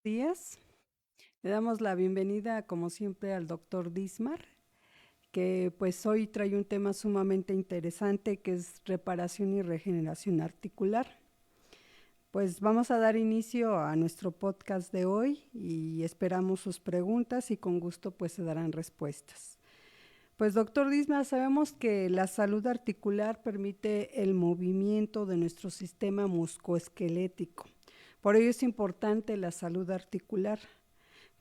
Días. Le damos la bienvenida, como siempre, al doctor Dismar, que pues hoy trae un tema sumamente interesante que es reparación y regeneración articular. Pues vamos a dar inicio a nuestro podcast de hoy y esperamos sus preguntas y con gusto pues se darán respuestas. Pues doctor Dismar, sabemos que la salud articular permite el movimiento de nuestro sistema muscoesquelético. Por ello es importante la salud articular.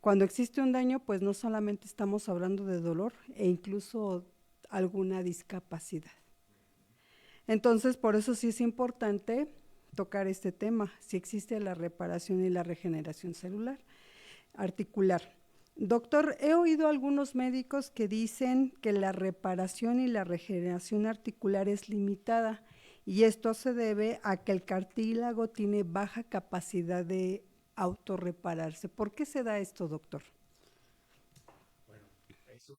Cuando existe un daño, pues no solamente estamos hablando de dolor e incluso alguna discapacidad. Entonces, por eso sí es importante tocar este tema, si existe la reparación y la regeneración celular, articular. Doctor, he oído algunos médicos que dicen que la reparación y la regeneración articular es limitada y esto se debe a que el cartílago tiene baja capacidad de autorrepararse. ¿Por qué se da esto, doctor? Bueno, eso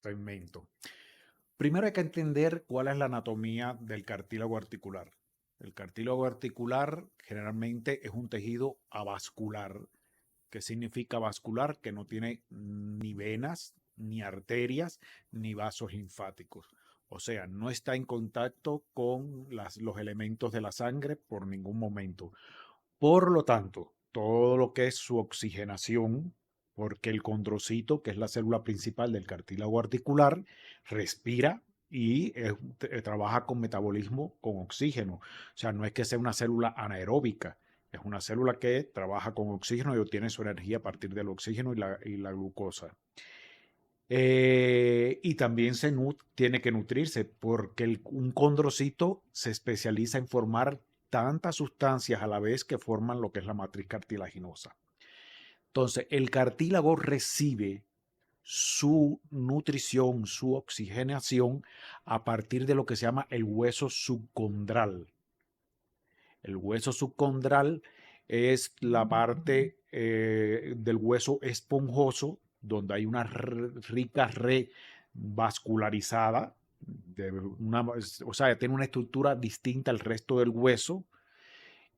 segmento. Primero hay que entender cuál es la anatomía del cartílago articular. El cartílago articular generalmente es un tejido avascular. ¿Qué significa vascular? Que no tiene ni venas, ni arterias, ni vasos linfáticos. O sea, no está en contacto con los elementos de la sangre por ningún momento. Por lo tanto, todo lo que es su oxigenación, porque el condrocito, que es la célula principal del cartílago articular, respira y trabaja con metabolismo con oxígeno. O sea, no es que sea una célula anaeróbica, es una célula que trabaja con oxígeno y obtiene su energía a partir del oxígeno y la glucosa. Y también tiene que nutrirse porque un condrocito se especializa en formar tantas sustancias a la vez que forman lo que es la matriz cartilaginosa. Entonces, el cartílago recibe su nutrición, su oxigenación a partir de lo que se llama el hueso subcondral. El hueso subcondral es la parte del hueso esponjoso donde hay una rica red vascularizada, o sea, tiene una estructura distinta al resto del hueso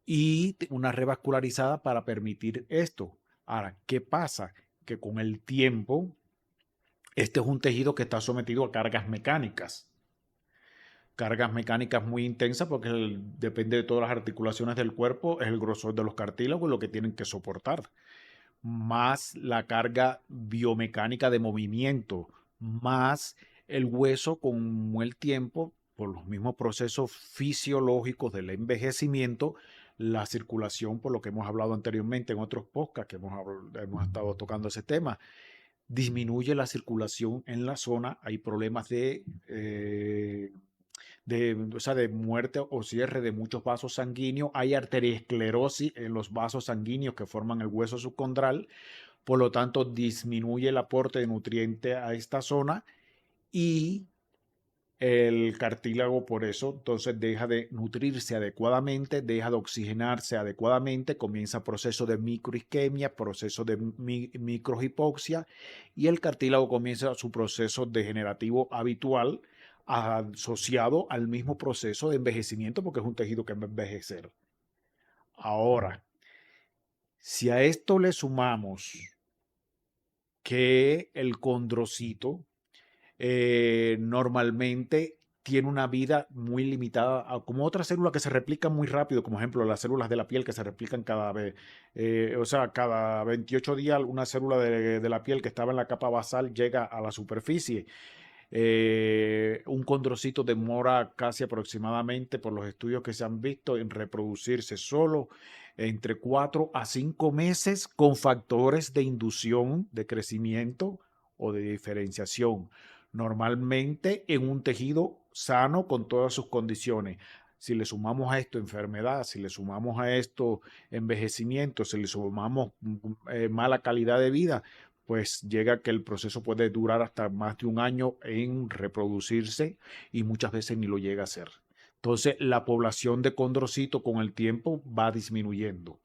y una red vascularizada para permitir esto. Ahora, ¿qué pasa? Que con el tiempo, este es un tejido que está sometido a cargas mecánicas muy intensas porque depende de todas las articulaciones del cuerpo, es el grosor de los cartílagos lo que tienen que soportar, más la carga biomecánica de movimiento, más el hueso con el tiempo, por los mismos procesos fisiológicos del envejecimiento, la circulación, por lo que hemos hablado anteriormente en otros podcasts que hemos estado tocando ese tema, disminuye la circulación en la zona, hay problemas o sea, de muerte o cierre de muchos vasos sanguíneos, hay arteriosclerosis en los vasos sanguíneos que forman el hueso subcondral, por lo tanto disminuye el aporte de nutrientes a esta zona y el cartílago por eso entonces deja de nutrirse adecuadamente, deja de oxigenarse adecuadamente, comienza proceso de microisquemia, proceso de microhipoxia y el cartílago comienza su proceso degenerativo habitual asociado al mismo proceso de envejecimiento porque es un tejido que va a envejecer. Ahora, si a esto le sumamos que el condrocito normalmente tiene una vida muy limitada, como otras células que se replican muy rápido, como ejemplo las células de la piel que se replican cada vez, o sea, cada 28 días una célula de la piel que estaba en la capa basal llega a la superficie. Un condrocito demora casi aproximadamente, por los estudios que se han visto, en reproducirse solo entre 4 a 5 meses con factores de inducción de crecimiento o de diferenciación, normalmente en un tejido sano con todas sus condiciones. Si le sumamos a esto enfermedad, si le sumamos a esto envejecimiento, si le sumamos mala calidad de vida, pues llega que el proceso puede durar hasta más de un año en reproducirse y muchas veces ni lo llega a hacer. Entonces, la población de condrocito con el tiempo va disminuyendo.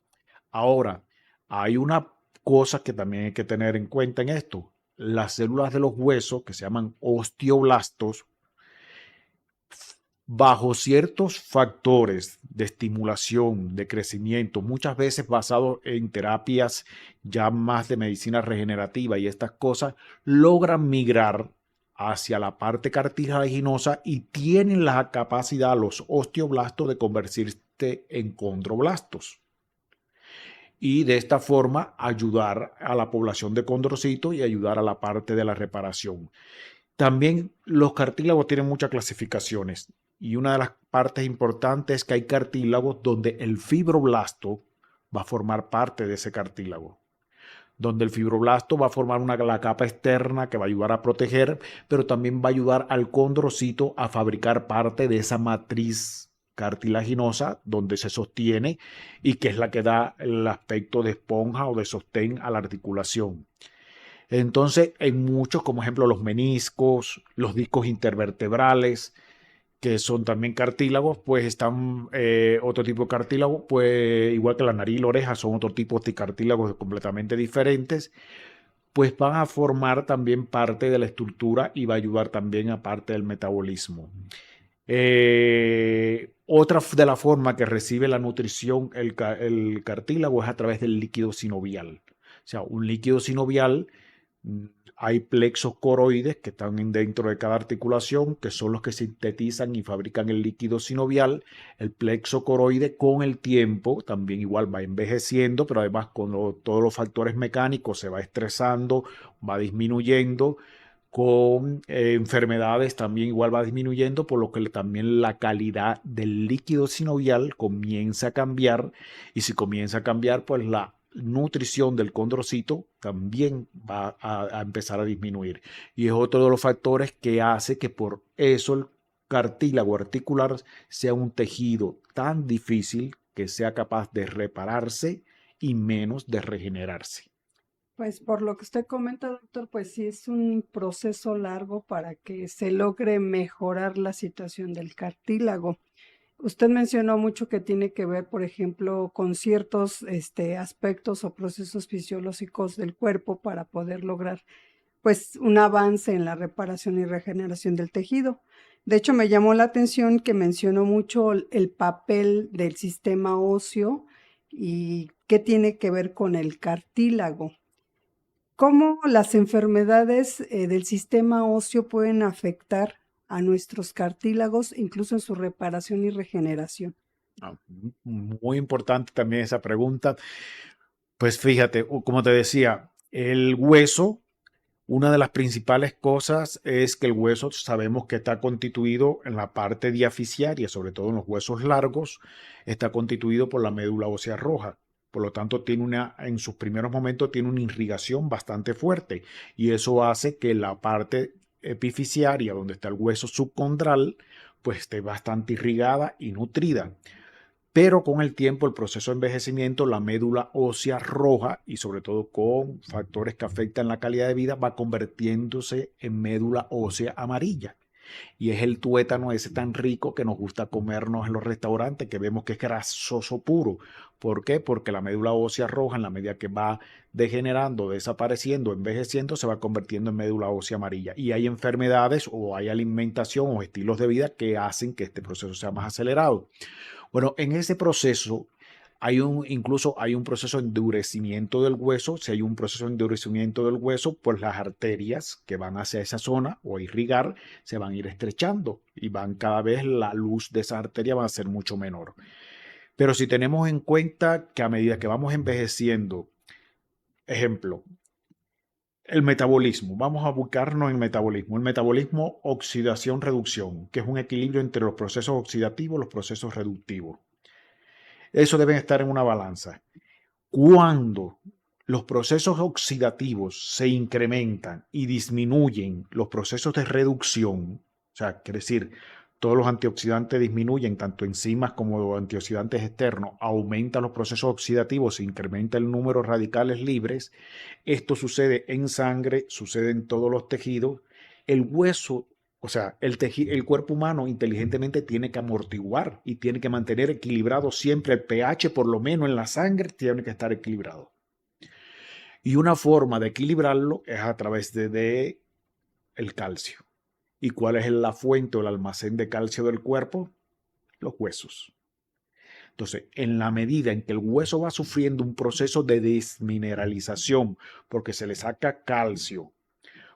Ahora, hay una cosa que también hay que tener en cuenta en esto. Las células de los huesos, que se llaman osteoblastos, bajo ciertos factores de estimulación, de crecimiento, muchas veces basado en terapias ya más de medicina regenerativa y estas cosas, logran migrar hacia la parte cartilaginosa y tienen la capacidad, los osteoblastos, de convertirse en condroblastos. Y de esta forma ayudar a la población de condrocitos y ayudar a la parte de la reparación. También los cartílagos tienen muchas clasificaciones y una de las partes importantes es que hay cartílagos donde el fibroblasto va a formar parte de ese cartílago, donde el fibroblasto va a formar la capa externa que va a ayudar a proteger, pero también va a ayudar al condrocito a fabricar parte de esa matriz cartilaginosa donde se sostiene y que es la que da el aspecto de esponja o de sostén a la articulación. Entonces, en muchos, como ejemplo los meniscos, los discos intervertebrales, que son también cartílagos, pues están otro tipo de cartílagos, pues igual que la nariz y la oreja son otro tipo de cartílagos completamente diferentes, pues van a formar también parte de la estructura y va a ayudar también a parte del metabolismo. Otra de la forma que recibe la nutrición el cartílago es a través del líquido sinovial. O sea, un líquido sinovial, hay plexos coroides que están dentro de cada articulación, que son los que sintetizan y fabrican el líquido sinovial. El plexo coroide con el tiempo también igual va envejeciendo, pero además con todos los factores mecánicos se va estresando, va disminuyendo. Con enfermedades también igual va disminuyendo, por lo que también la calidad del líquido sinovial comienza a cambiar, y si comienza a cambiar, pues la nutrición del condrocito también va a empezar a disminuir. Y es otro de los factores que hace que por eso el cartílago articular sea un tejido tan difícil que sea capaz de repararse y menos de regenerarse. Pues por lo que usted comenta, doctor, pues sí es un proceso largo para que se logre mejorar la situación del cartílago. Usted mencionó mucho que tiene que ver, por ejemplo, con ciertos aspectos o procesos fisiológicos del cuerpo para poder lograr pues un avance en la reparación y regeneración del tejido. De hecho, me llamó la atención que mencionó mucho el papel del sistema óseo y qué tiene que ver con el cartílago. ¿Cómo las enfermedades del sistema óseo pueden afectar a nuestros cartílagos, incluso en su reparación y regeneración? Muy importante también esa pregunta. Pues fíjate, como te decía, el hueso, una de las principales cosas es que el hueso sabemos que está constituido en la parte diaficiaria, sobre todo en los huesos largos, está constituido por la médula ósea roja. Por lo tanto, en sus primeros momentos tiene una irrigación bastante fuerte, y eso hace que la parte epifisiaria, donde está el hueso subcondral, pues esté bastante irrigada y nutrida. Pero con el tiempo, el proceso de envejecimiento, la médula ósea roja, y sobre todo con factores que afectan la calidad de vida, va convirtiéndose en médula ósea amarilla. Y es el tuétano ese tan rico que nos gusta comernos en los restaurantes, que vemos que es grasoso puro. ¿Por qué? Porque la médula ósea roja, en la medida que va degenerando, desapareciendo, envejeciendo, se va convirtiendo en médula ósea amarilla. Y hay enfermedades o hay alimentación o estilos de vida que hacen que este proceso sea más acelerado. Bueno, en ese proceso incluso hay un proceso de endurecimiento del hueso. Si hay un proceso de endurecimiento del hueso, pues las arterias que van hacia esa zona o a irrigar se van a ir estrechando, y van cada vez la luz de esa arteria va a ser mucho menor. Pero si tenemos en cuenta que a medida que vamos envejeciendo, ejemplo, el metabolismo, vamos a buscarnos en metabolismo. El metabolismo, oxidación-reducción, que es un equilibrio entre los procesos oxidativos y los procesos reductivos. Eso debe estar en una balanza. Cuando los procesos oxidativos se incrementan y disminuyen los procesos de reducción, o sea, quiere decir, todos los antioxidantes disminuyen, tanto enzimas como antioxidantes externos, aumentan los procesos oxidativos, se incrementa el número de radicales libres. Esto sucede en sangre, sucede en todos los tejidos. El hueso, o sea, el cuerpo humano inteligentemente tiene que amortiguar y tiene que mantener equilibrado siempre el pH, por lo menos en la sangre tiene que estar equilibrado. Y una forma de equilibrarlo es a través de el calcio. ¿Y cuál es la fuente o el almacén de calcio del cuerpo? Los huesos. Entonces, en la medida en que el hueso va sufriendo un proceso de desmineralización, porque se le saca calcio,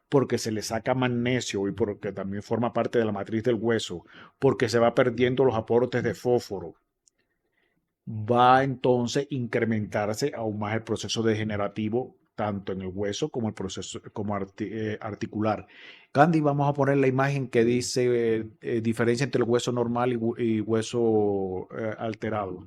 porque se le saca magnesio y porque también forma parte de la matriz del hueso, porque se va perdiendo los aportes de fósforo, va entonces a incrementarse aún más el proceso degenerativo tanto en el hueso como el proceso como articular. Candy, vamos a poner la imagen que dice diferencia entre el hueso normal y hueso alterado.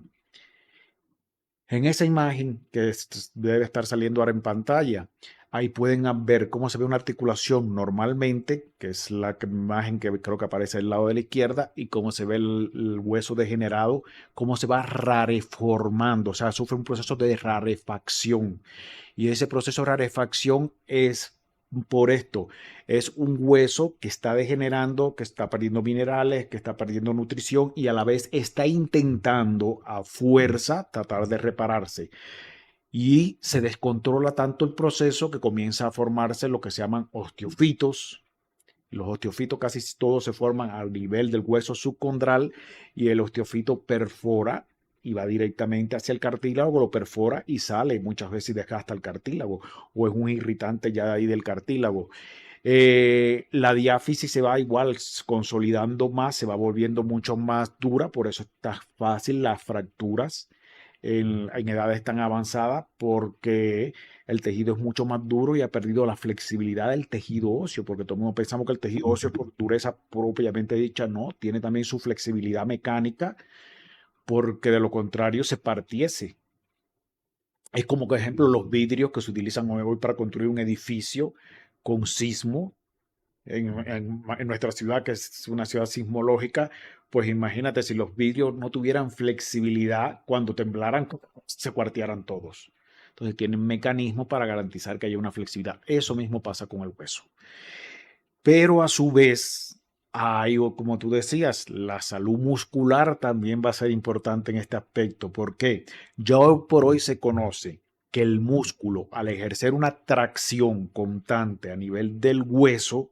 En esa imagen que debe estar saliendo ahora en pantalla, ahí pueden ver cómo se ve una articulación normalmente, que es la imagen que creo que aparece al lado de la izquierda, y cómo se ve el hueso degenerado, cómo se va rareformando, o sea, sufre un proceso de rarefacción. Y ese proceso de rarefacción es por esto, es un hueso que está degenerando, que está perdiendo minerales, que está perdiendo nutrición y a la vez está intentando a fuerza tratar de repararse. Y se descontrola tanto el proceso que comienza a formarse lo que se llaman osteofitos. Los osteofitos casi todos se forman a nivel del hueso subcondral y el osteofito perfora y va directamente hacia el cartílago, lo perfora y sale muchas veces y desgasta el cartílago o es un irritante ya de ahí del cartílago. La diáfisis se va igual consolidando más, se va volviendo mucho más dura, por eso está fácil las fracturas en edades tan avanzadas, porque el tejido es mucho más duro y ha perdido la flexibilidad del tejido óseo, porque todo el mundo pensamos que el tejido óseo por dureza propiamente dicha, no, tiene también su flexibilidad mecánica, porque de lo contrario se partiese. Es como, por ejemplo, los vidrios que se utilizan hoy para construir un edificio con sismo en nuestra ciudad, que es una ciudad sismológica, pues imagínate si los vidrios no tuvieran flexibilidad, cuando temblaran, se cuartearan todos. Entonces tienen mecanismos para garantizar que haya una flexibilidad. Eso mismo pasa con el hueso. Pero a su vez, hay, como tú decías, la salud muscular también va a ser importante en este aspecto. ¿Por qué? Ya hoy por hoy se conoce que el músculo, al ejercer una tracción constante a nivel del hueso,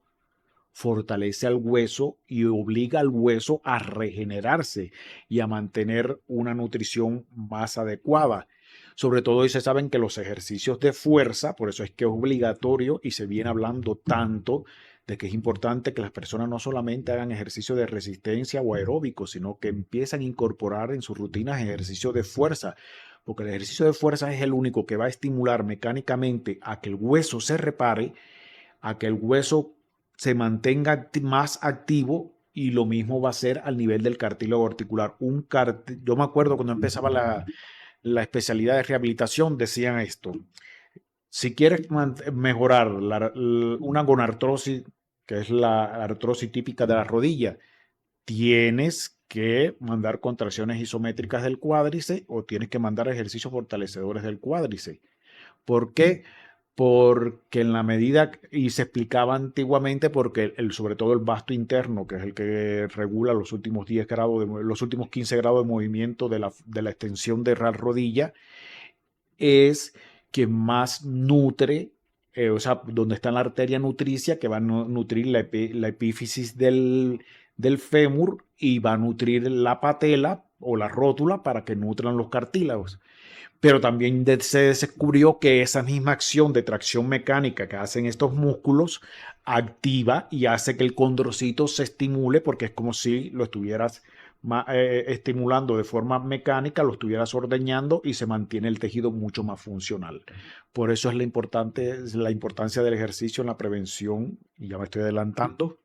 fortalece al hueso y obliga al hueso a regenerarse y a mantener una nutrición más adecuada. Sobre todo, y se saben que los ejercicios de fuerza, por eso es que es obligatorio y se viene hablando tanto de que es importante que las personas no solamente hagan ejercicio de resistencia o aeróbico, sino que empiezan a incorporar en sus rutinas ejercicio de fuerza, porque el ejercicio de fuerza es el único que va a estimular mecánicamente a que el hueso se repare, a que el hueso se mantenga más activo, y lo mismo va a ser al nivel del cartílago articular. Yo me acuerdo cuando empezaba la especialidad de rehabilitación, decían esto: si quieres mejorar una gonartrosis, que es la artrosis típica de la rodilla, tienes que mandar contracciones isométricas del cuádriceps o tienes que mandar ejercicios fortalecedores del cuádriceps. ¿Por qué? Porque en la medida, y se explicaba antiguamente, porque sobre todo el vasto interno, que es el que regula los últimos 10 grados, los últimos 15 grados de movimiento de la extensión de la rodilla, es que más nutre, o sea, donde está la arteria nutricia, que va a nutrir la epífisis del fémur y va a nutrir la patela o la rótula para que nutran los cartílagos. Pero también se descubrió que esa misma acción de tracción mecánica que hacen estos músculos activa y hace que el condrocito se estimule, porque es como si lo estuvieras estimulando de forma mecánica, lo estuvieras ordeñando y se mantiene el tejido mucho más funcional. Por eso es la importancia del ejercicio en la prevención, y ya me estoy adelantando,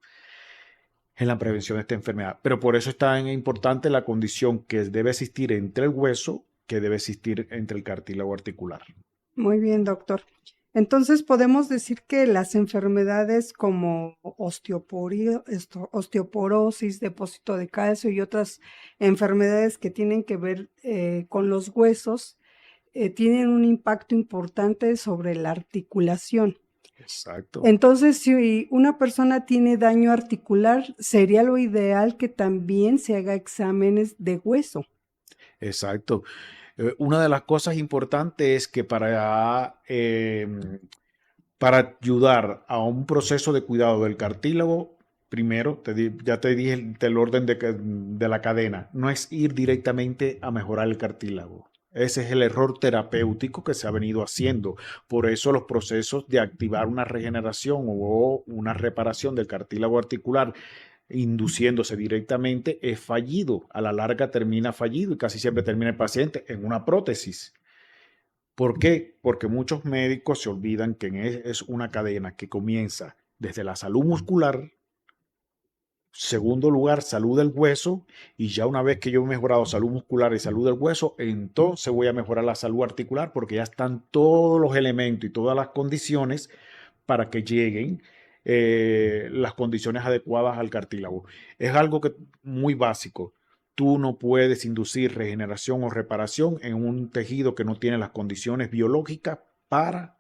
en la prevención de esta enfermedad. Pero por eso es tan importante la condición que debe existir entre el hueso, que debe existir entre el cartílago articular. Muy bien, doctor. Entonces podemos decir que las enfermedades como osteoporosis, depósito de calcio y otras enfermedades que tienen que ver con los huesos tienen un impacto importante sobre la articulación. Exacto. Entonces, si una persona tiene daño articular, sería lo ideal que también se haga exámenes de hueso. Exacto. Una de las cosas importantes es que para ayudar a un proceso de cuidado del cartílago, primero, ya te dije el orden de la cadena, no es ir directamente a mejorar el cartílago. Ese es el error terapéutico que se ha venido haciendo. Por eso los procesos de activar una regeneración o una reparación del cartílago articular induciéndose directamente es fallido. A la larga termina fallido y casi siempre termina el paciente en una prótesis. ¿Por qué? Porque muchos médicos se olvidan que es una cadena que comienza desde la salud muscular, segundo lugar, salud del hueso, y ya una vez que yo he mejorado salud muscular y salud del hueso, entonces voy a mejorar la salud articular porque ya están todos los elementos y todas las condiciones para que lleguen las condiciones adecuadas al cartílago. Es algo que muy básico. Tú no puedes inducir regeneración o reparación en un tejido que no tiene las condiciones biológicas para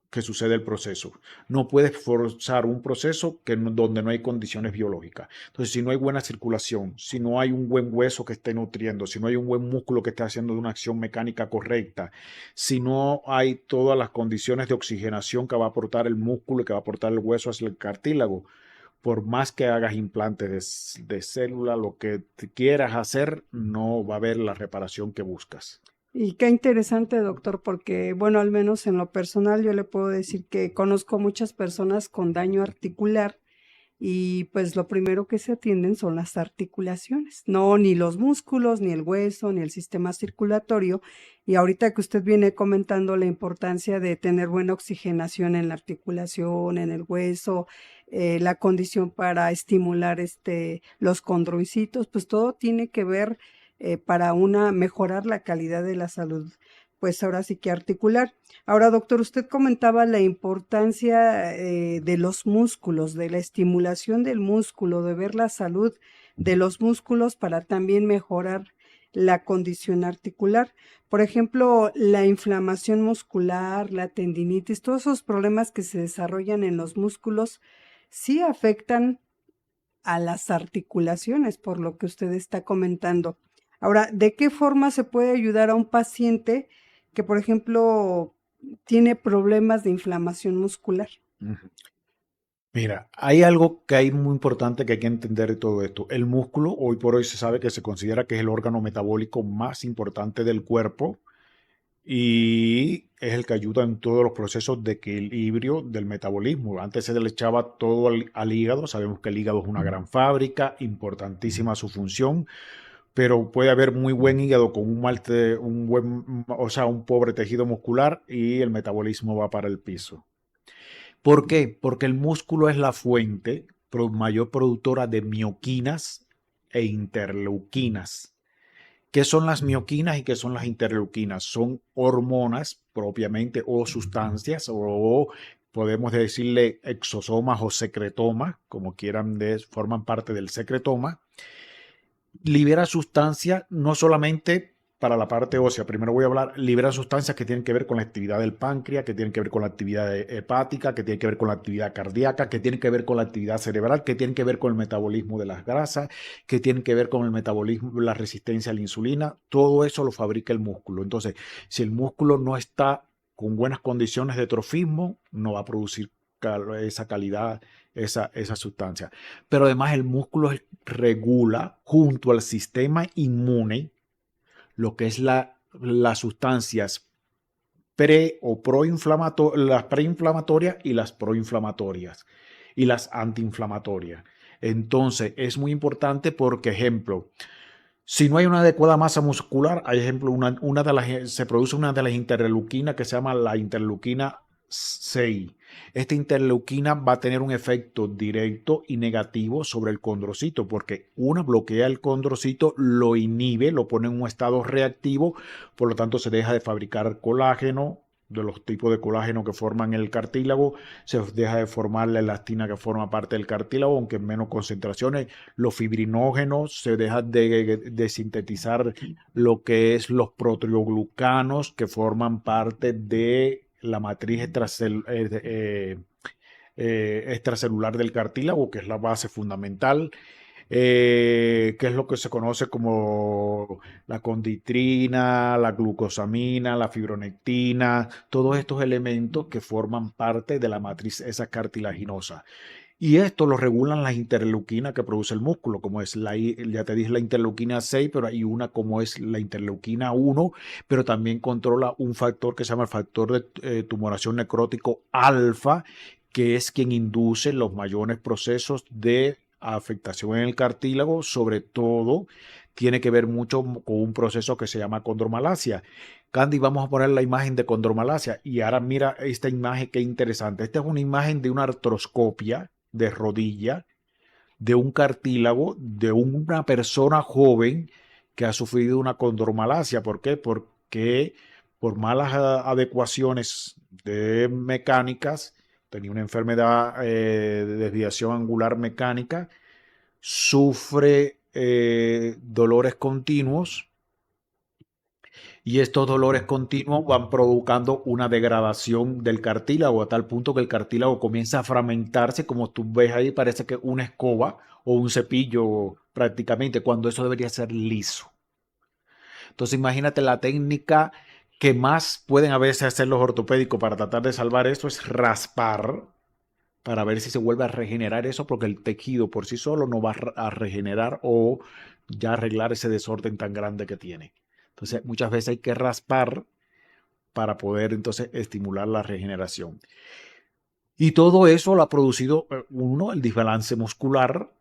que sucede el proceso. No puedes forzar un proceso donde no hay condiciones biológicas. Entonces, si no hay buena circulación, si no hay un buen hueso que esté nutriendo, si no hay un buen músculo que esté haciendo una acción mecánica correcta, si no hay todas las condiciones de oxigenación que va a aportar el músculo y que va a aportar el hueso hacia el cartílago, por más que hagas implantes de célula, lo que quieras hacer, no va a haber la reparación que buscas. Y qué interesante, doctor, porque, bueno, al menos en lo personal yo le puedo decir que conozco muchas personas con daño articular y pues lo primero que se atienden son las articulaciones, no ni los músculos, ni el hueso, ni el sistema circulatorio. Y ahorita que usted viene comentando la importancia de tener buena oxigenación en la articulación, en el hueso, la condición para estimular los condrocitos, pues todo tiene que ver para mejorar la calidad de la salud, pues ahora sí que articular. Ahora, doctor, usted comentaba la importancia de los músculos, de la estimulación del músculo, de ver la salud de los músculos para también mejorar la condición articular. Por ejemplo, la inflamación muscular, la tendinitis, todos esos problemas que se desarrollan en los músculos sí afectan a las articulaciones, por lo que usted está comentando. Ahora, ¿de qué forma se puede ayudar a un paciente que, por ejemplo, tiene problemas de inflamación muscular? Ujú. Mira, hay algo que hay muy importante que hay que entender de todo esto. El músculo, hoy por hoy se sabe que se considera que es el órgano metabólico más importante del cuerpo y es el que ayuda en todos los procesos de equilibrio del metabolismo. Antes se le echaba todo al hígado. Sabemos que el hígado es una gran fábrica, importantísima su función, pero puede haber muy buen hígado con o sea, un pobre tejido muscular y el metabolismo va para el piso. ¿Por qué? Porque el músculo es la fuente mayor productora de mioquinas e interleuquinas. ¿Qué son las mioquinas y qué son las interleuquinas? Son hormonas propiamente o sustancias o podemos decirle exosomas o secretomas, como quieran, forman parte del secretoma. Libera sustancias no solamente para la parte ósea, primero voy a hablar, libera sustancias que tienen que ver con la actividad del páncreas, que tienen que ver con la actividad hepática, que tienen que ver con la actividad cardíaca, que tienen que ver con la actividad cerebral, que tienen que ver con el metabolismo de las grasas, que tienen que ver con el metabolismo, la resistencia a la insulina. Todo eso lo fabrica el músculo. Entonces, si el músculo no está con buenas condiciones de trofismo, no va a producir esa calidad, esa sustancia. Pero además el músculo regula junto al sistema inmune lo que es las sustancias pre o las preinflamatorias y las proinflamatorias y las antiinflamatorias. Entonces es muy importante porque, ejemplo, si no hay una adecuada masa muscular, hay ejemplo, se produce una de las interleuquinas que se llama la interleuquina 6. Esta interleuquina va a tener un efecto directo y negativo sobre el condrocito, porque una bloquea el condrocito, lo inhibe, lo pone en un estado reactivo, por lo tanto se deja de fabricar colágeno, de los tipos de colágeno que forman el cartílago, se deja de formar la elastina que forma parte del cartílago, aunque en menos concentraciones, los fibrinógenos, se deja de sintetizar lo que es los proteoglucanos que forman parte de la matriz extracelular del cartílago, que es la base fundamental, que es lo que se conoce como la conditrina, la glucosamina, la fibronectina, todos estos elementos que forman parte de la matriz esa cartilaginosa. Y esto lo regulan las interleuquinas que produce el músculo, como es ya te dije, la interleuquina 6, pero hay una como es la interleuquina 1, pero también controla un factor que se llama el factor de tumoración necrótico alfa, que es quien induce los mayores procesos de afectación en el cartílago, sobre todo tiene que ver mucho con un proceso que se llama condromalacia. Candy, vamos a poner la imagen de condromalacia y ahora mira esta imagen, qué interesante. Esta es una imagen de una artroscopia de rodilla, de un cartílago, de una persona joven que ha sufrido una condromalacia. ¿Por qué? Porque por malas adecuaciones de mecánicas, tenía una enfermedad de desviación angular mecánica, sufre dolores continuos y estos dolores continuos van provocando una degradación del cartílago a tal punto que el cartílago comienza a fragmentarse, como tú ves ahí, parece que una escoba o un cepillo prácticamente, cuando eso debería ser liso. Entonces imagínate la técnica que más pueden a veces hacer los ortopédicos para tratar de salvar esto es raspar para ver si se vuelve a regenerar eso, porque el tejido por sí solo no va a regenerar o ya arreglar ese desorden tan grande que tiene. Entonces, muchas veces hay que raspar para poder entonces estimular la regeneración. Y todo eso lo ha producido, uno, el desbalance muscular,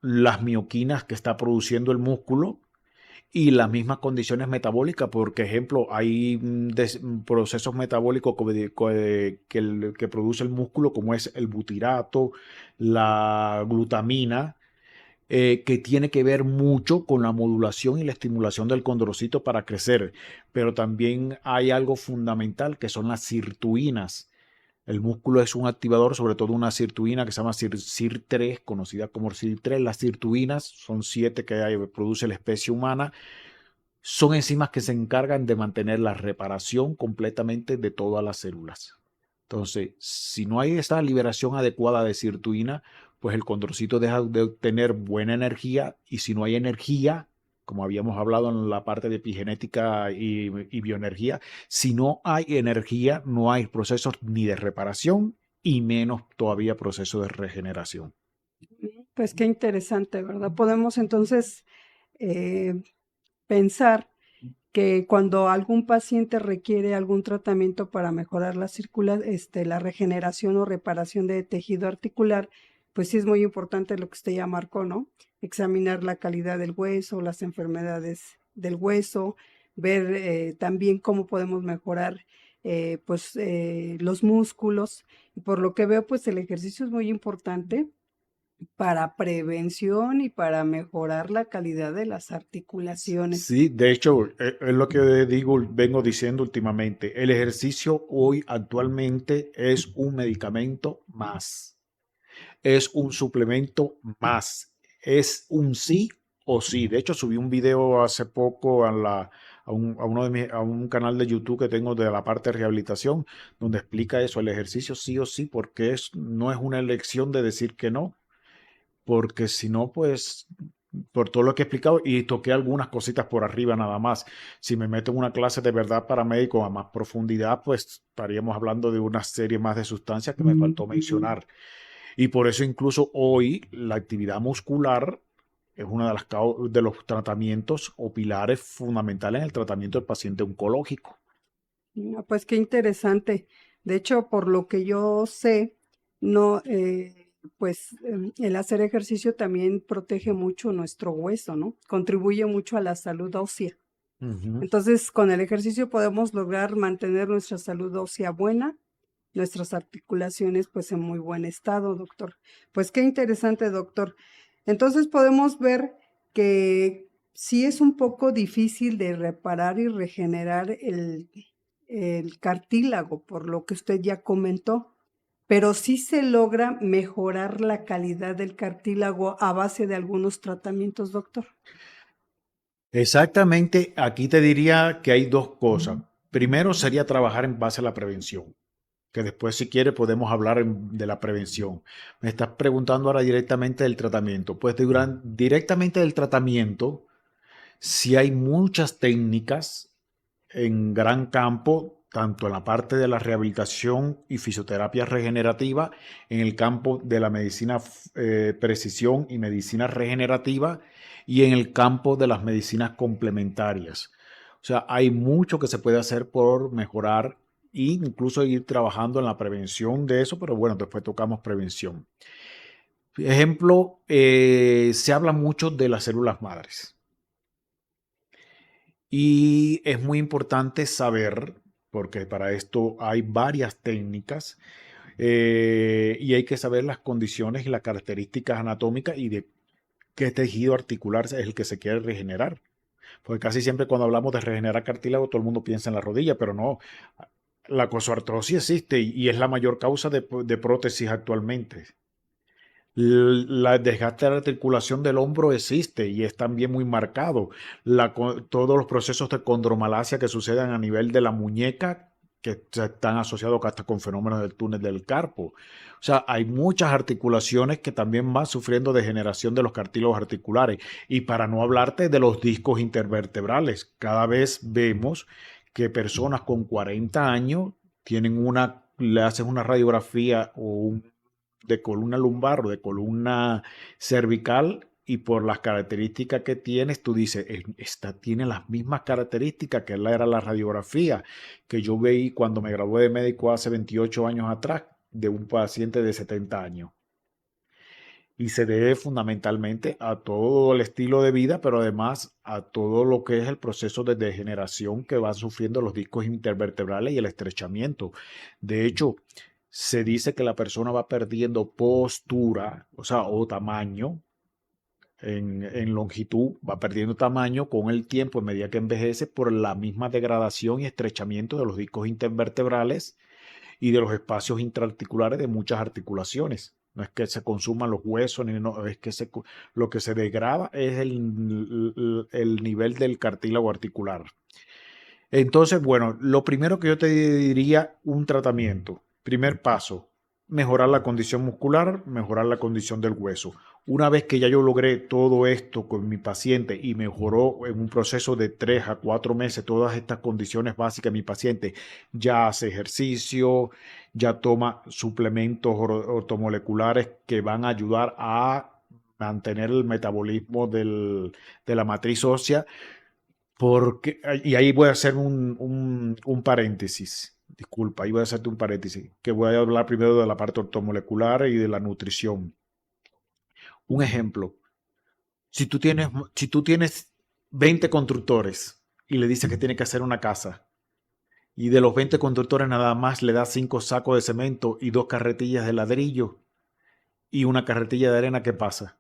las mioquinas que está produciendo el músculo y las mismas condiciones metabólicas. Por ejemplo, hay procesos metabólicos que produce el músculo, como es el butirato, la glutamina, que tiene que ver mucho con la modulación y la estimulación del condrocito para crecer. Pero también hay algo fundamental que son las sirtuinas. El músculo es un activador, sobre todo una sirtuina que se llama SIR3, conocida como SIR3. Las sirtuinas son 7 que produce la especie humana. Son enzimas que se encargan de mantener la reparación completamente de todas las células. Entonces, si no hay esta liberación adecuada de sirtuina, pues el condrocito deja de obtener buena energía y si no hay energía, como habíamos hablado en la parte de epigenética y bioenergía, si no hay energía, no hay procesos ni de reparación y menos todavía procesos de regeneración. Pues qué interesante, ¿verdad? Podemos entonces pensar que cuando algún paciente requiere algún tratamiento para mejorar la regeneración o reparación de tejido articular, pues sí es muy importante lo que usted ya marcó, ¿no? Examinar la calidad del hueso, las enfermedades del hueso, ver también cómo podemos mejorar los músculos. Y por lo que veo, pues el ejercicio es muy importante para prevención y para mejorar la calidad de las articulaciones. Sí, de hecho, es lo que digo, vengo diciendo últimamente. El ejercicio hoy actualmente es un medicamento más, es un suplemento más, es un sí o sí. De hecho, subí un video hace poco a un canal de YouTube que tengo de la parte de rehabilitación, donde explica eso, el ejercicio sí o sí, porque no es una elección de decir que no, porque si no, pues, por todo lo que he explicado, y toqué algunas cositas por arriba nada más. Si me meto en una clase de verdad para médicos a más profundidad, pues estaríamos hablando de una serie más de sustancias que me faltó mencionar. Y por eso incluso hoy la actividad muscular es uno de los tratamientos o pilares fundamentales en el tratamiento del paciente oncológico. Pues qué interesante. De hecho, por lo que yo sé, no, el hacer ejercicio también protege mucho nuestro hueso, ¿no? Contribuye mucho a la salud ósea. Ujú. Entonces, con el ejercicio podemos lograr mantener nuestra salud ósea buena, nuestras articulaciones pues en muy buen estado, doctor. Pues qué interesante, doctor. Entonces podemos ver que sí es un poco difícil de reparar y regenerar el cartílago, por lo que usted ya comentó, pero sí se logra mejorar la calidad del cartílago a base de algunos tratamientos, doctor. Exactamente, aquí te diría que hay dos cosas. Primero sería trabajar en base a la prevención, que después si quieres podemos hablar de la prevención. Me estás preguntando ahora directamente del tratamiento. Pues directamente del tratamiento, si hay muchas técnicas en gran campo, tanto en la parte de la rehabilitación y fisioterapia regenerativa, en el campo de la medicina precisión y medicina regenerativa y en el campo de las medicinas complementarias. O sea, hay mucho que se puede hacer por mejorar e incluso ir trabajando en la prevención de eso, pero bueno, después tocamos prevención. Ejemplo, se habla mucho de las células madres y es muy importante saber, porque para esto hay varias técnicas y hay que saber las condiciones y las características anatómicas y de qué tejido articular es el que se quiere regenerar. Porque casi siempre cuando hablamos de regenerar cartílago todo el mundo piensa en la rodilla, pero no. La costoartrosis existe y es la mayor causa de prótesis actualmente. La desgaste de la articulación del hombro existe y es también muy marcado. Todos los procesos de condromalacia que suceden a nivel de la muñeca que están asociados hasta con fenómenos del túnel del carpo. O sea, hay muchas articulaciones que también van sufriendo degeneración de los cartílagos articulares. Y para no hablarte de los discos intervertebrales, cada vez vemos que personas con 40 años le hacen una radiografía o de columna lumbar o de columna cervical y por las características que tienes, tú dices, esta tiene las mismas características que era la radiografía que yo veí cuando me gradué de médico hace 28 años atrás de un paciente de 70 años. Y se debe fundamentalmente a todo el estilo de vida, pero además a todo lo que es el proceso de degeneración que van sufriendo los discos intervertebrales y el estrechamiento. De hecho, se dice que la persona va perdiendo postura, o sea, o tamaño en longitud, va perdiendo tamaño con el tiempo a medida que envejece por la misma degradación y estrechamiento de los discos intervertebrales y de los espacios intraarticulares de muchas articulaciones. No es que se consuman los huesos, no, es que lo que se degrada es el nivel del cartílago articular. Entonces, bueno, lo primero que yo te diría, un tratamiento. Primer paso, mejorar la condición muscular, mejorar la condición del hueso. Una vez que ya yo logré todo esto con mi paciente y mejoró en un proceso de 3 a 4 meses todas estas condiciones básicas, mi paciente ya hace ejercicio, ya toma suplementos ortomoleculares que van a ayudar a mantener el metabolismo de la matriz ósea. Y ahí voy a hacer un paréntesis. Disculpa, ahí voy a hacerte un paréntesis, que voy a hablar primero de la parte ortomolecular y de la nutrición. Un ejemplo, si tú tienes 20 constructores y le dices que tiene que hacer una casa, y de los 20 constructores nada más le das 5 sacos de cemento y 2 carretillas de ladrillo y una carretilla de arena, ¿qué pasa?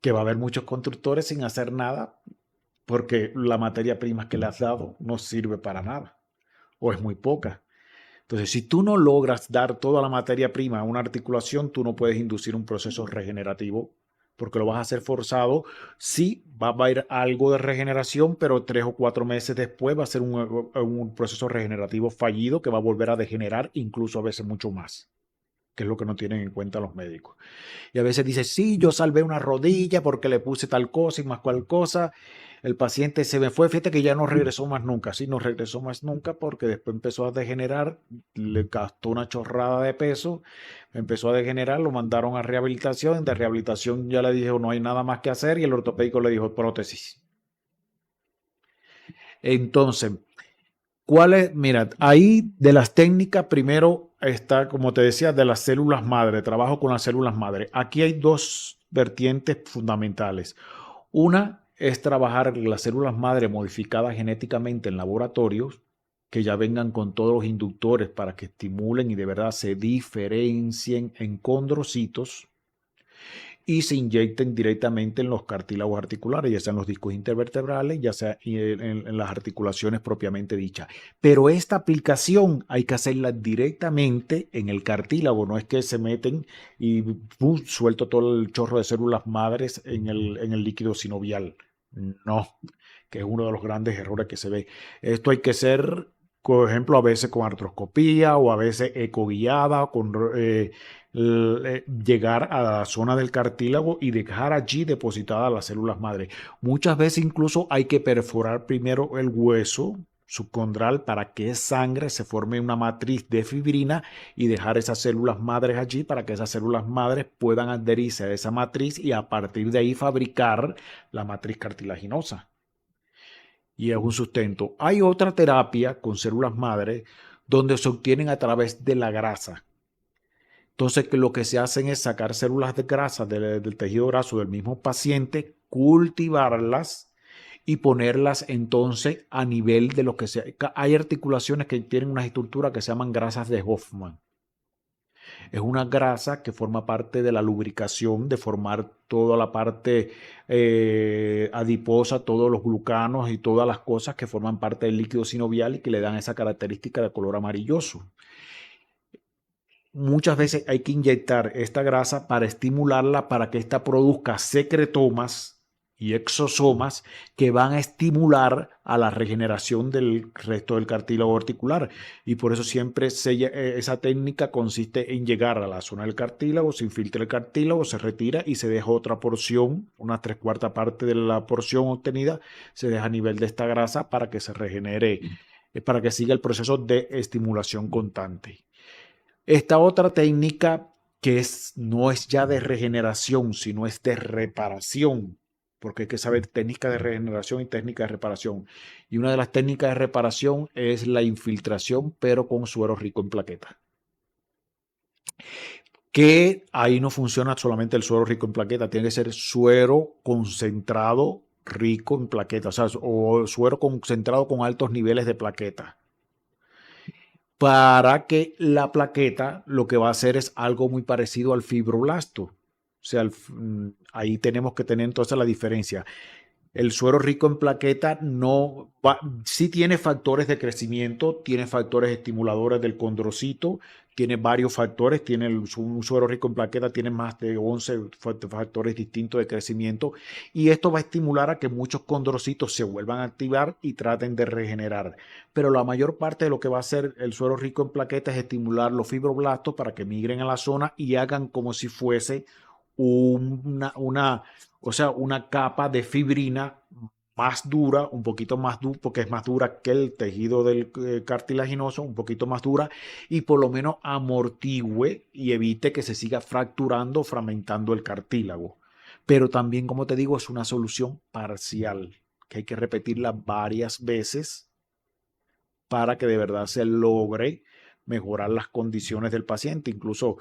Que va a haber muchos constructores sin hacer nada porque la materia prima que le has dado no sirve para nada o es muy poca. Entonces, si tú no logras dar toda la materia prima a una articulación, tú no puedes inducir un proceso regenerativo porque lo vas a hacer forzado. Sí, va a haber algo de regeneración, pero 3 o 4 meses después va a ser un proceso regenerativo fallido que va a volver a degenerar, incluso a veces mucho más, que es lo que no tienen en cuenta los médicos. Y a veces dice, sí, yo salvé una rodilla porque le puse tal cosa y más cual cosa. El paciente se me fue, fíjate que ya no regresó más nunca. Sí, no regresó más nunca porque después empezó a degenerar, le gastó una chorrada de peso, empezó a degenerar, lo mandaron a rehabilitación. De rehabilitación ya le dijo, no hay nada más que hacer y el ortopédico le dijo, prótesis. Entonces, ¿cuál es? Mira, ahí de las técnicas, primero está, como te decía, de las células madre, trabajo con las células madre. Aquí hay dos vertientes fundamentales. Una es trabajar las células madre modificadas genéticamente en laboratorios, que ya vengan con todos los inductores para que estimulen y de verdad se diferencien en condrocitos y se inyecten directamente en los cartílagos articulares, ya sea en los discos intervertebrales, ya sea en las articulaciones propiamente dichas. Pero esta aplicación hay que hacerla directamente en el cartílago, no es que se meten y suelto todo el chorro de células madres en el líquido sinovial. No, que es uno de los grandes errores que se ve. Esto hay que ser, por ejemplo, a veces con artroscopía o a veces ecoguiada, con llegar a la zona del cartílago y dejar allí depositadas las células madre. Muchas veces incluso hay que perforar primero el hueso, subcondral para que sangre se forme una matriz de fibrina y dejar esas células madres allí para que esas células madres puedan adherirse a esa matriz y a partir de ahí fabricar la matriz cartilaginosa. Y es un sustento. Hay otra terapia con células madres donde se obtienen a través de la grasa. Entonces, lo que se hacen es sacar células de grasa del tejido graso del mismo paciente, cultivarlas y ponerlas entonces a nivel de lo que sea. Hay articulaciones que tienen una estructura que se llaman grasas de Hoffman. Es una grasa que forma parte de la lubricación, de formar toda la parte adiposa, todos los glucanos y todas las cosas que forman parte del líquido sinovial y que le dan esa característica de color amarilloso. Muchas veces hay que inyectar esta grasa para estimularla para que ésta produzca secretomas y exosomas que van a estimular a la regeneración del resto del cartílago articular. Y por eso siempre esa técnica consiste en llegar a la zona del cartílago, se infiltra el cartílago, se retira y se deja otra porción, una 3/4 parte de la porción obtenida, se deja a nivel de esta grasa para que se regenere, para que siga el proceso de estimulación constante. Esta otra técnica no es ya de regeneración, sino es de reparación, porque hay que saber técnica de regeneración y técnica de reparación. Y una de las técnicas de reparación es la infiltración, pero con suero rico en plaquetas. Que ahí no funciona solamente el suero rico en plaquetas, tiene que ser suero concentrado rico en plaquetas, o sea, o suero concentrado con altos niveles de plaquetas. Para que la plaqueta lo que va a hacer es algo muy parecido al fibroblasto. O sea, ahí tenemos que tener entonces la diferencia. El suero rico en plaqueta sí tiene factores de crecimiento, tiene factores estimuladores del condrocito, tiene varios factores, un suero rico en plaqueta tiene más de 11 factores distintos de crecimiento y esto va a estimular a que muchos condrocitos se vuelvan a activar y traten de regenerar. Pero la mayor parte de lo que va a hacer el suero rico en plaqueta es estimular los fibroblastos para que migren a la zona y hagan como si fuese una capa de fibrina más dura, un poquito más dura, porque es más dura que el tejido del cartilaginoso, un poquito más dura, y por lo menos amortigüe y evite que se siga fracturando, fragmentando el cartílago. Pero también, como te digo, es una solución parcial, que hay que repetirla varias veces para que de verdad se logre mejorar las condiciones del paciente. Incluso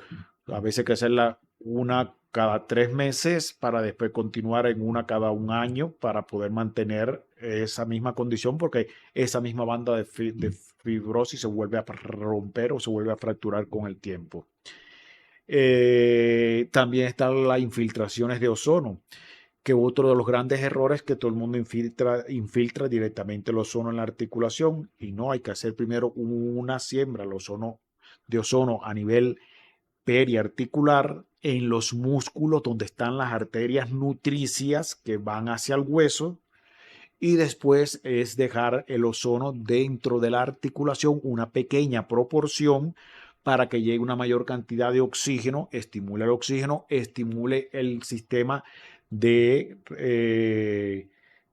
a veces hay que hacerla una cada 3 meses para después continuar en una cada un año para poder mantener esa misma condición porque esa misma banda de fibrosis se vuelve a romper o se vuelve a fracturar con el tiempo. También están las infiltraciones de ozono, que otro de los grandes errores que todo el mundo infiltra directamente el ozono en la articulación y no hay que hacer primero una siembra de ozono a nivel periarticular en los músculos donde están las arterias nutricias que van hacia el hueso y después es dejar el ozono dentro de la articulación, una pequeña proporción para que llegue una mayor cantidad de oxígeno, estimule el sistema de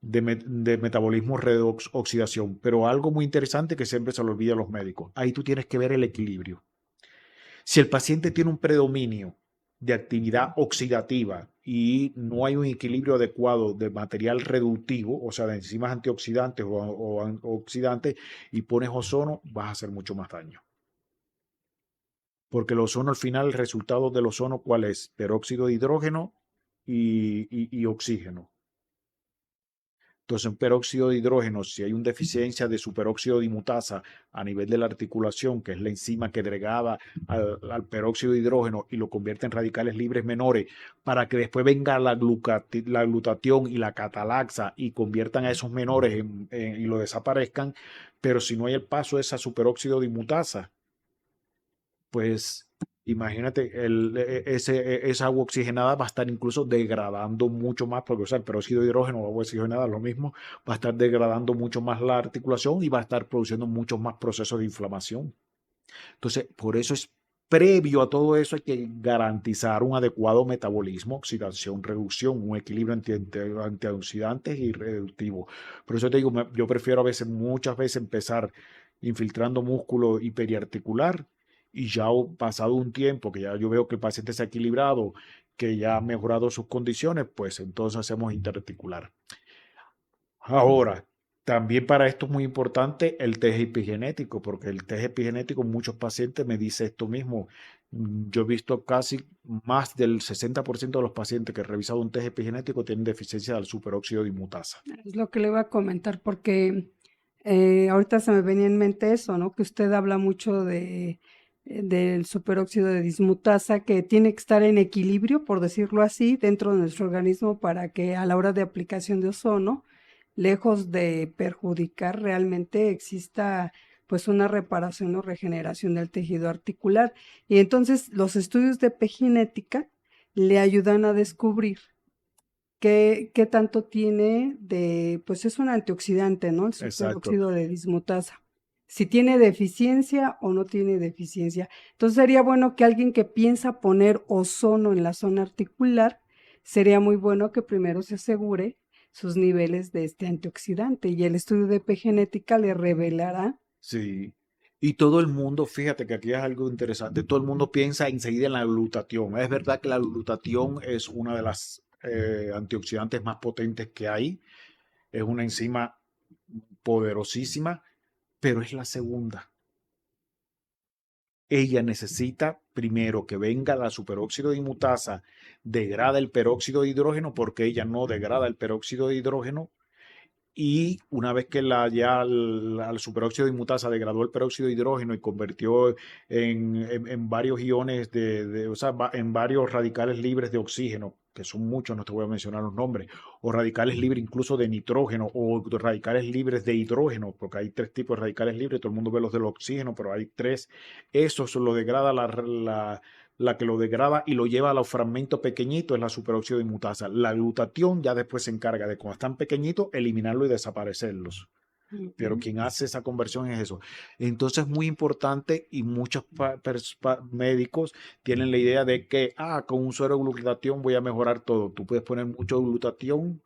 metabolismo redox oxidación. Pero algo muy interesante que siempre se lo olvida a los médicos, ahí tú tienes que ver el equilibrio. Si el paciente tiene un predominio de actividad oxidativa y no hay un equilibrio adecuado de material reductivo, o sea, de enzimas antioxidantes o oxidantes, y pones ozono, vas a hacer mucho más daño. Porque el ozono, al final, el resultado del ozono, ¿cuál es? Peróxido de hidrógeno y oxígeno. Entonces, un peróxido de hidrógeno, si hay una deficiencia de superóxido dimutasa a nivel de la articulación, que es la enzima que degrada al peróxido de hidrógeno y lo convierte en radicales libres menores, para que después venga la glutatión y la catalaxa y conviertan a esos menores y lo desaparezcan, pero si no hay el paso de esa superóxido dimutasa, pues imagínate, esa agua oxigenada va a estar incluso degradando mucho más, porque o sea, el peróxido de hidrógeno o agua oxigenada, lo mismo, va a estar degradando mucho más la articulación y va a estar produciendo muchos más procesos de inflamación. Entonces, por eso es previo a todo eso hay que garantizar un adecuado metabolismo, oxidación, reducción, un equilibrio antioxidantes y reductivo. Por eso te digo, yo prefiero muchas veces empezar infiltrando músculo y periarticular y ya pasado un tiempo que ya yo veo que el paciente se ha equilibrado, que ya ha mejorado sus condiciones, pues entonces hacemos interarticular. Ahora, también para esto es muy importante el test epigenético, porque el test epigenético, muchos pacientes me dicen esto mismo. Yo he visto casi más del 60% de los pacientes que he revisado un test epigenético tienen deficiencia del superóxido dismutasa. Es lo que le iba a comentar, porque ahorita se me venía en mente eso, ¿no? Que usted habla mucho del superóxido de dismutasa, que tiene que estar en equilibrio, por decirlo así, dentro de nuestro organismo para que a la hora de aplicación de ozono, lejos de perjudicar, realmente exista pues una reparación o regeneración del tejido articular. Y entonces los estudios de epigenética le ayudan a descubrir qué tanto tiene pues es un antioxidante, ¿no? El Exacto. superóxido de dismutasa. Si tiene deficiencia o no tiene deficiencia. Entonces sería bueno que alguien que piensa poner ozono en la zona articular, sería muy bueno que primero se asegure sus niveles de este antioxidante y el estudio de epigenética le revelará. Sí. Y todo el mundo, fíjate que aquí es algo interesante, todo el mundo piensa enseguida en la glutatión. Es verdad que la glutatión es una de las antioxidantes más potentes que hay, es una enzima poderosísima, pero es la segunda. Ella necesita primero que venga la superóxido de dismutasa, degrada el peróxido de hidrógeno, porque ella no degrada el peróxido de hidrógeno, y una vez que al superóxido de dismutasa degradó el peróxido de hidrógeno y convirtió en varios iones o sea, en varios radicales libres de oxígeno, que son muchos, no te voy a mencionar los nombres, o radicales libres incluso de nitrógeno, o radicales libres de hidrógeno, porque hay tres tipos de radicales libres, todo el mundo ve los del oxígeno, pero hay tres. Eso lo degrada la que lo degrada y lo lleva a los fragmentos pequeñitos es la superóxido de dismutasa. La glutatión ya después se encarga de, cuando están pequeñitos, eliminarlo y desaparecerlos. Pero Ujú. quien hace esa conversión es eso. Entonces es muy importante y muchos médicos tienen la idea de que, con un suero de glutatión voy a mejorar todo. Tú puedes poner mucho glutatión.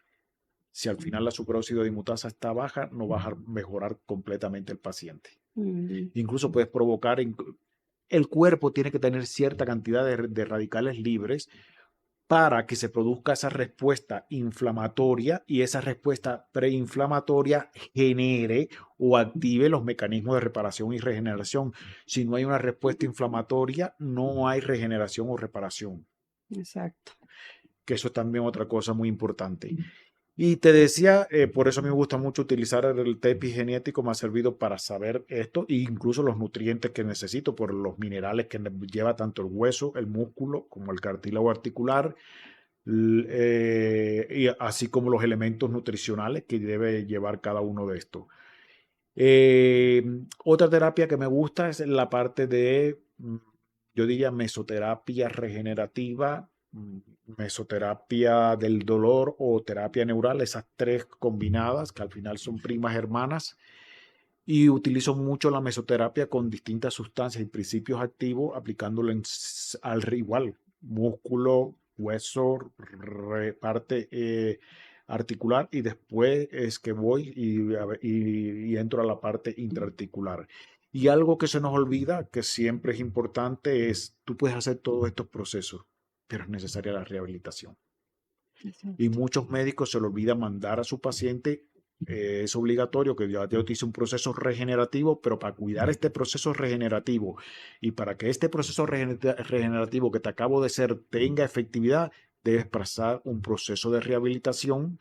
Si al final la superóxido de dismutasa está baja, no va a mejorar completamente el paciente. Mm, Incluso puedes provocar, el cuerpo tiene que tener cierta cantidad de radicales libres para que se produzca esa respuesta inflamatoria y esa respuesta preinflamatoria genere o active los mecanismos de reparación y regeneración. Si no hay una respuesta inflamatoria, no hay regeneración o reparación, exacto. que eso es también otra cosa muy importante. Y te decía, por eso me gusta mucho utilizar el té epigenético, me ha servido para saber esto e incluso los nutrientes que necesito por los minerales que lleva tanto el hueso, el músculo, como el cartílago articular, y así como los elementos nutricionales que debe llevar cada uno de estos. Otra terapia que me gusta es la parte de, yo diría, mesoterapia regenerativa, mesoterapia del dolor o terapia neural, esas tres combinadas que al final son primas hermanas. Y utilizo mucho la mesoterapia con distintas sustancias y principios activos, aplicándolo al igual, músculo, hueso, parte articular, y después es que voy y entro a la parte intraarticular. Y algo que se nos olvida, que siempre es importante, es tú puedes hacer todos estos procesos, pero es necesaria la rehabilitación. Y Exacto. muchos médicos se le olvida mandar a su paciente, es obligatorio que ya te utilice un proceso regenerativo, pero para cuidar este proceso regenerativo y para que este proceso regenerativo que te acabo de hacer tenga efectividad, debes pasar un proceso de rehabilitación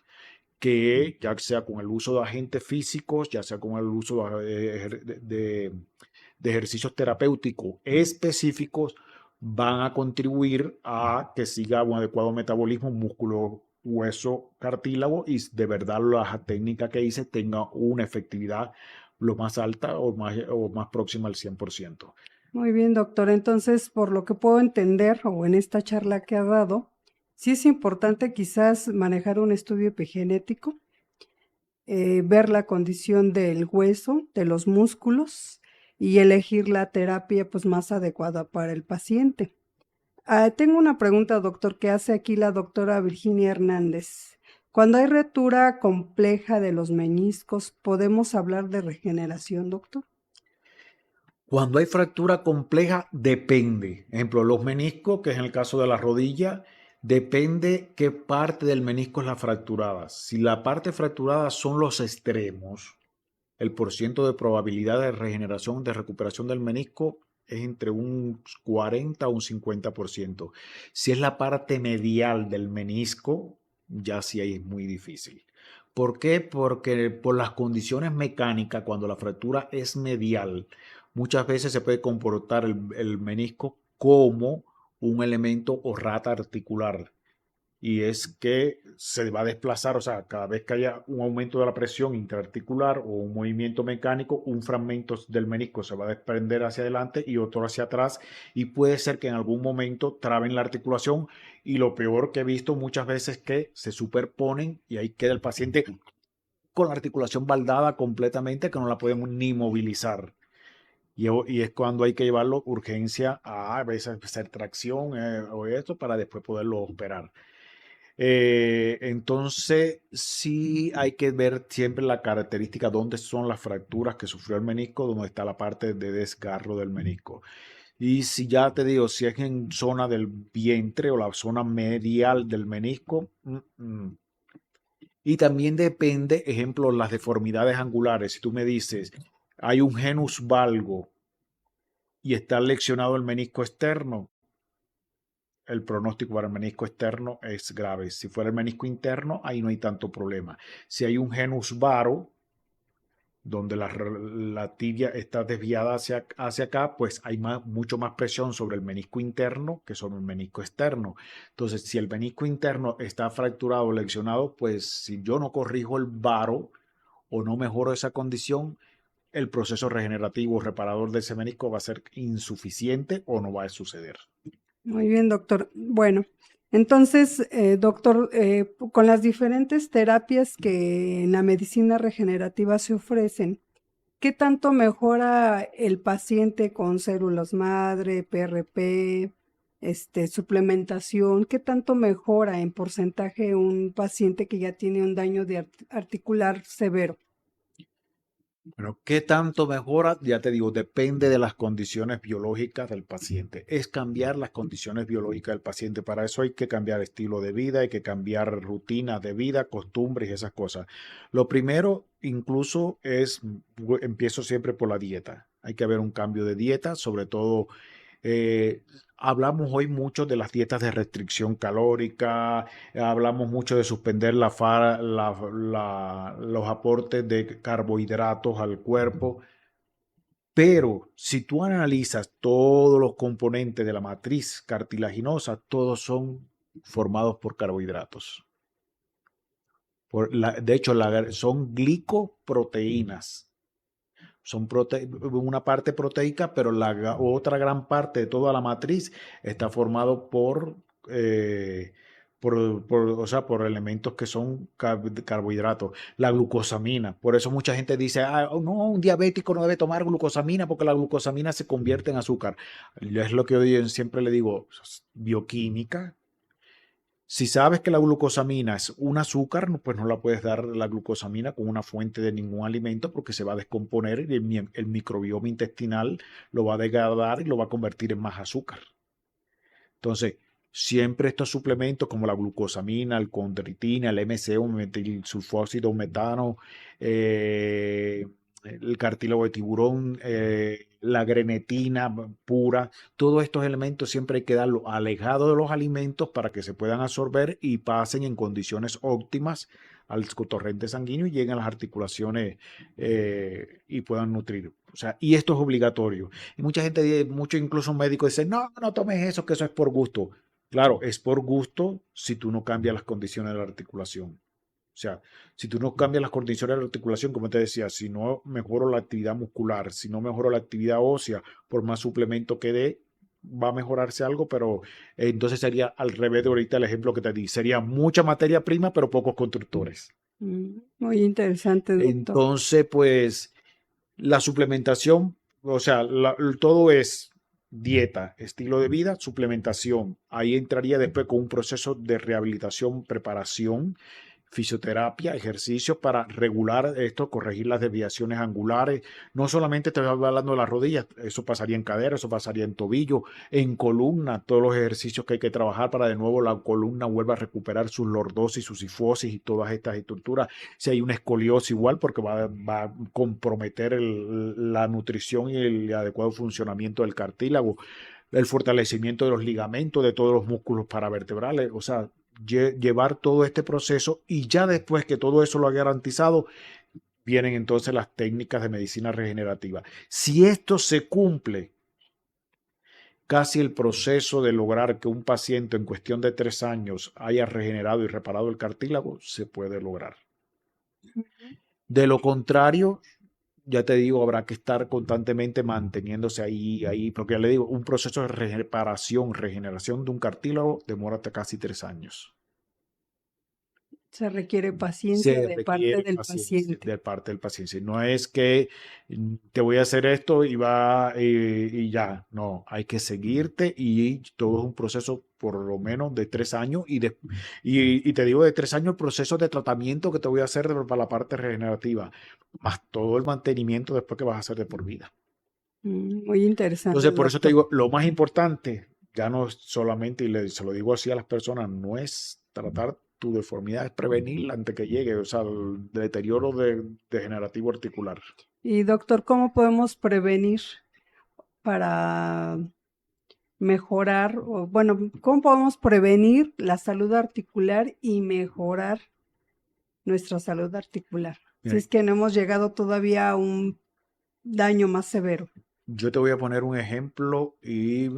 que ya sea con el uso de agentes físicos, ya sea con el uso de ejercicios terapéuticos específicos, van a contribuir a que siga un adecuado metabolismo, músculo, hueso, cartílago y de verdad la técnica que hice tenga una efectividad lo más alta o más próxima al 100%. Muy bien, doctor. Entonces, por lo que puedo entender o en esta charla que ha dado, sí es importante quizás manejar un estudio epigenético, ver la condición del hueso, de los músculos y elegir la terapia pues más adecuada para el paciente. Tengo una pregunta, doctor, que hace aquí la doctora Virginia Hernández. Cuando hay rotura compleja de los meniscos, ¿podemos hablar de regeneración, doctor? Cuando hay fractura compleja, depende. Ejemplo, los meniscos, que es en el caso de la rodilla, depende qué parte del menisco es la fracturada. Si la parte fracturada son los extremos, el porciento de probabilidad de regeneración, de recuperación del menisco es entre un 40 o un 50%. Si es la parte medial del menisco, ya sí ahí es muy difícil. ¿Por qué? Porque por las condiciones mecánicas, cuando la fractura es medial, muchas veces se puede comportar el menisco como un elemento o rata articular y es que se va a desplazar, o sea, cada vez que haya un aumento de la presión intraarticular o un movimiento mecánico, un fragmento del menisco se va a desprender hacia adelante y otro hacia atrás y puede ser que en algún momento traben la articulación y lo peor que he visto muchas veces es que se superponen y ahí queda el paciente con la articulación baldada completamente que no la podemos ni movilizar. Y es cuando hay que llevarlo urgencia a veces hacer tracción o esto para después poderlo operar. Entonces, sí hay que ver siempre la característica, dónde son las fracturas que sufrió el menisco, dónde está la parte de desgarro del menisco. Y si ya te digo, si es en zona del vientre o la zona medial del menisco, y también depende, ejemplo, las deformidades angulares. Si tú me dices, hay un genus valgo y está leccionado el menisco externo, el pronóstico para el menisco externo es grave. Si fuera el menisco interno, ahí no hay tanto problema. Si hay un genus varo, donde la tibia está desviada hacia acá, pues hay mucho más presión sobre el menisco interno que sobre el menisco externo. Entonces, si el menisco interno está fracturado o lesionado, pues si yo no corrijo el varo o no mejoro esa condición, el proceso regenerativo o reparador de ese menisco va a ser insuficiente o no va a suceder. Muy bien, doctor. Bueno, entonces, doctor, con las diferentes terapias que en la medicina regenerativa se ofrecen, ¿qué tanto mejora el paciente con células madre, PRP, suplementación? ¿Qué tanto mejora en porcentaje un paciente que ya tiene un daño articular severo? Bueno, ¿qué tanto mejora? Ya te digo, depende de las condiciones biológicas del paciente. Es cambiar las condiciones biológicas del paciente. Para eso hay que cambiar estilo de vida, hay que cambiar rutinas de vida, costumbres y esas cosas. Lo primero, incluso, empiezo siempre por la dieta. Hay que haber un cambio de dieta, sobre todo hablamos hoy mucho de las dietas de restricción calórica, hablamos mucho de suspender los aportes de carbohidratos al cuerpo, pero si tú analizas todos los componentes de la matriz cartilaginosa, todos son formados por carbohidratos. De hecho, son glicoproteínas. Son una parte proteica, pero la otra gran parte de toda la matriz está formado o sea, por elementos que son carbohidratos. La glucosamina. Por eso mucha gente dice, oh, no, un diabético no debe tomar glucosamina porque la glucosamina se convierte en azúcar. Es lo que yo siempre le digo, bioquímica. Si sabes que la glucosamina es un azúcar, pues no la puedes dar la glucosamina con una fuente de ningún alimento porque se va a descomponer y el microbioma intestinal lo va a degradar y lo va a convertir en más azúcar. Entonces, siempre estos suplementos como la glucosamina, el condroitina, el MCO, metilsulfóxido, metano, el cartílago de tiburón, la grenetina pura, todos estos elementos siempre hay que darlos alejados de los alimentos para que se puedan absorber y pasen en condiciones óptimas al torrente sanguíneo y lleguen a las articulaciones y puedan nutrir. O sea, y esto es obligatorio. Y mucha gente, muchos incluso médicos dicen, no, no tomes eso, que eso es por gusto. Claro, es por gusto si tú no cambias las condiciones de la articulación. O sea, si tú no cambias las condiciones de la articulación, como te decía, si no mejoro la actividad muscular, si no mejoro la actividad ósea, por más suplemento que dé, va a mejorarse algo, pero entonces sería al revés de ahorita el ejemplo que te di. Sería mucha materia prima, pero pocos constructores. Muy interesante, doctor. Entonces, pues, la suplementación o sea, todo es dieta, estilo de vida, suplementación. Ahí entraría después con un proceso de rehabilitación, preparación, fisioterapia, ejercicio para regular esto, corregir las desviaciones angulares. No solamente te voy hablando de las rodillas, eso pasaría en cadera, eso pasaría en tobillo, en columna, todos los ejercicios que hay que trabajar para de nuevo la columna vuelva a recuperar su lordosis, su sifosis y todas estas estructuras. Si hay una escoliosis igual, porque va a comprometer la nutrición y el adecuado funcionamiento del cartílago, el fortalecimiento de los ligamentos, de todos los músculos paravertebrales, o sea, llevar todo este proceso y ya después que todo eso lo ha garantizado, vienen entonces las técnicas de medicina regenerativa. Si esto se cumple, casi el proceso de lograr que un paciente en cuestión de 3 años haya regenerado y reparado el cartílago se puede lograr. De lo contrario, ya te digo, habrá que estar constantemente manteniéndose ahí, porque ya le digo, un proceso de reparación, regeneración de un cartílago demora hasta casi 3 años. Se requiere paciencia Se de parte requiere del paciencia paciente. de parte del paciente. No es que te voy a hacer esto y ya. No, hay que seguirte y todo es un proceso por lo menos de 3 años y te digo de 3 años el proceso de tratamiento que te voy a hacer para la parte regenerativa, más todo el mantenimiento después que vas a hacer de por vida. Muy interesante, Entonces, por eso te doctor. digo, lo más importante, ya no es solamente, y se lo digo así a las personas, no es tratar tu deformidad, es prevenirla antes que llegue, o sea, el deterioro degenerativo articular. Y doctor, ¿cómo podemos prevenir para mejorar, o bueno, cómo podemos prevenir la salud articular y mejorar nuestra salud articular? Si es Miren, que no hemos llegado todavía a un daño más severo. yo te voy a poner un ejemplo y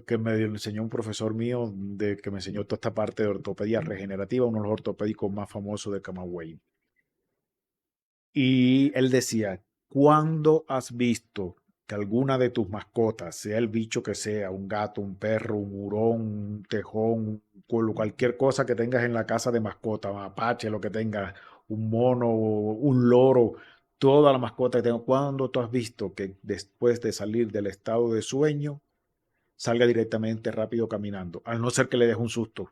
que me enseñó un profesor mío que me enseñó toda esta parte de ortopedia regenerativa, uno de los ortopédicos más famosos de Camagüey. Y él decía, ¿cuándo has visto que alguna de tus mascotas, sea el bicho que sea, un gato, un perro, un hurón, un tejón, cualquier cosa que tengas en la casa de mascota, un apache, lo que tengas, un mono, un loro, toda la mascota que tengas, ¿cuándo tú has visto que después de salir del estado de sueño, salga directamente rápido caminando? Al no ser que le des un susto.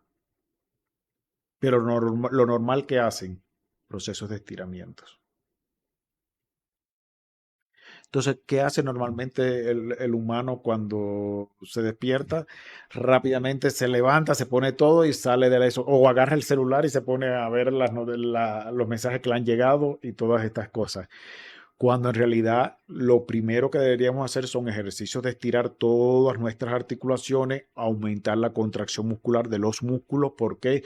Pero lo normal que hacen, procesos de estiramientos. Entonces, ¿qué hace normalmente el humano cuando se despierta? Rápidamente se levanta, se pone todo y sale de eso, o agarra el celular y se pone a ver los mensajes que le han llegado y todas estas cosas. Cuando en realidad lo primero que deberíamos hacer son ejercicios de estirar todas nuestras articulaciones, aumentar la contracción muscular de los músculos. ¿Por qué?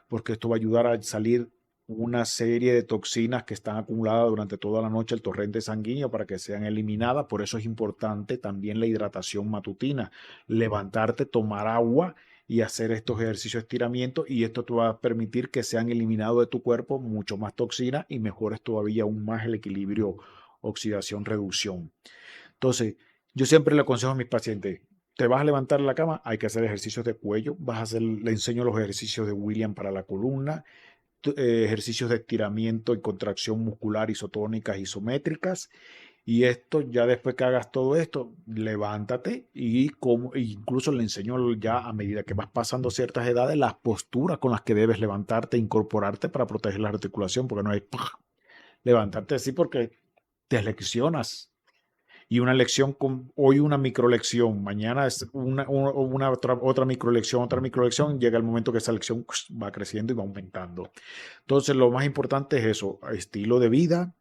Porque esto va a ayudar a salir una serie de toxinas que están acumuladas durante toda la noche el torrente sanguíneo para que sean eliminadas. Por eso es importante también la hidratación matutina, levantarte, tomar agua y hacer estos ejercicios de estiramiento y esto te va a permitir que sean eliminados de tu cuerpo mucho más toxinas y mejores todavía aún más el equilibrio oxidación-reducción. Entonces, yo siempre le aconsejo a mis pacientes, te vas a levantar de la cama, hay que hacer ejercicios de cuello, le enseño los ejercicios de William para la columna, ejercicios de estiramiento y contracción muscular isotónicas, isométricas. Y esto, ya después que hagas todo esto, levántate incluso le enseño ya a medida que vas pasando ciertas edades las posturas con las que debes levantarte, incorporarte para proteger la articulación, porque no es levantarte así porque te leccionas. Y una lección, hoy una microlección, mañana es una otra microlección, llega el momento que esa lección va creciendo y va aumentando. Entonces, lo más importante es eso, estilo de vida,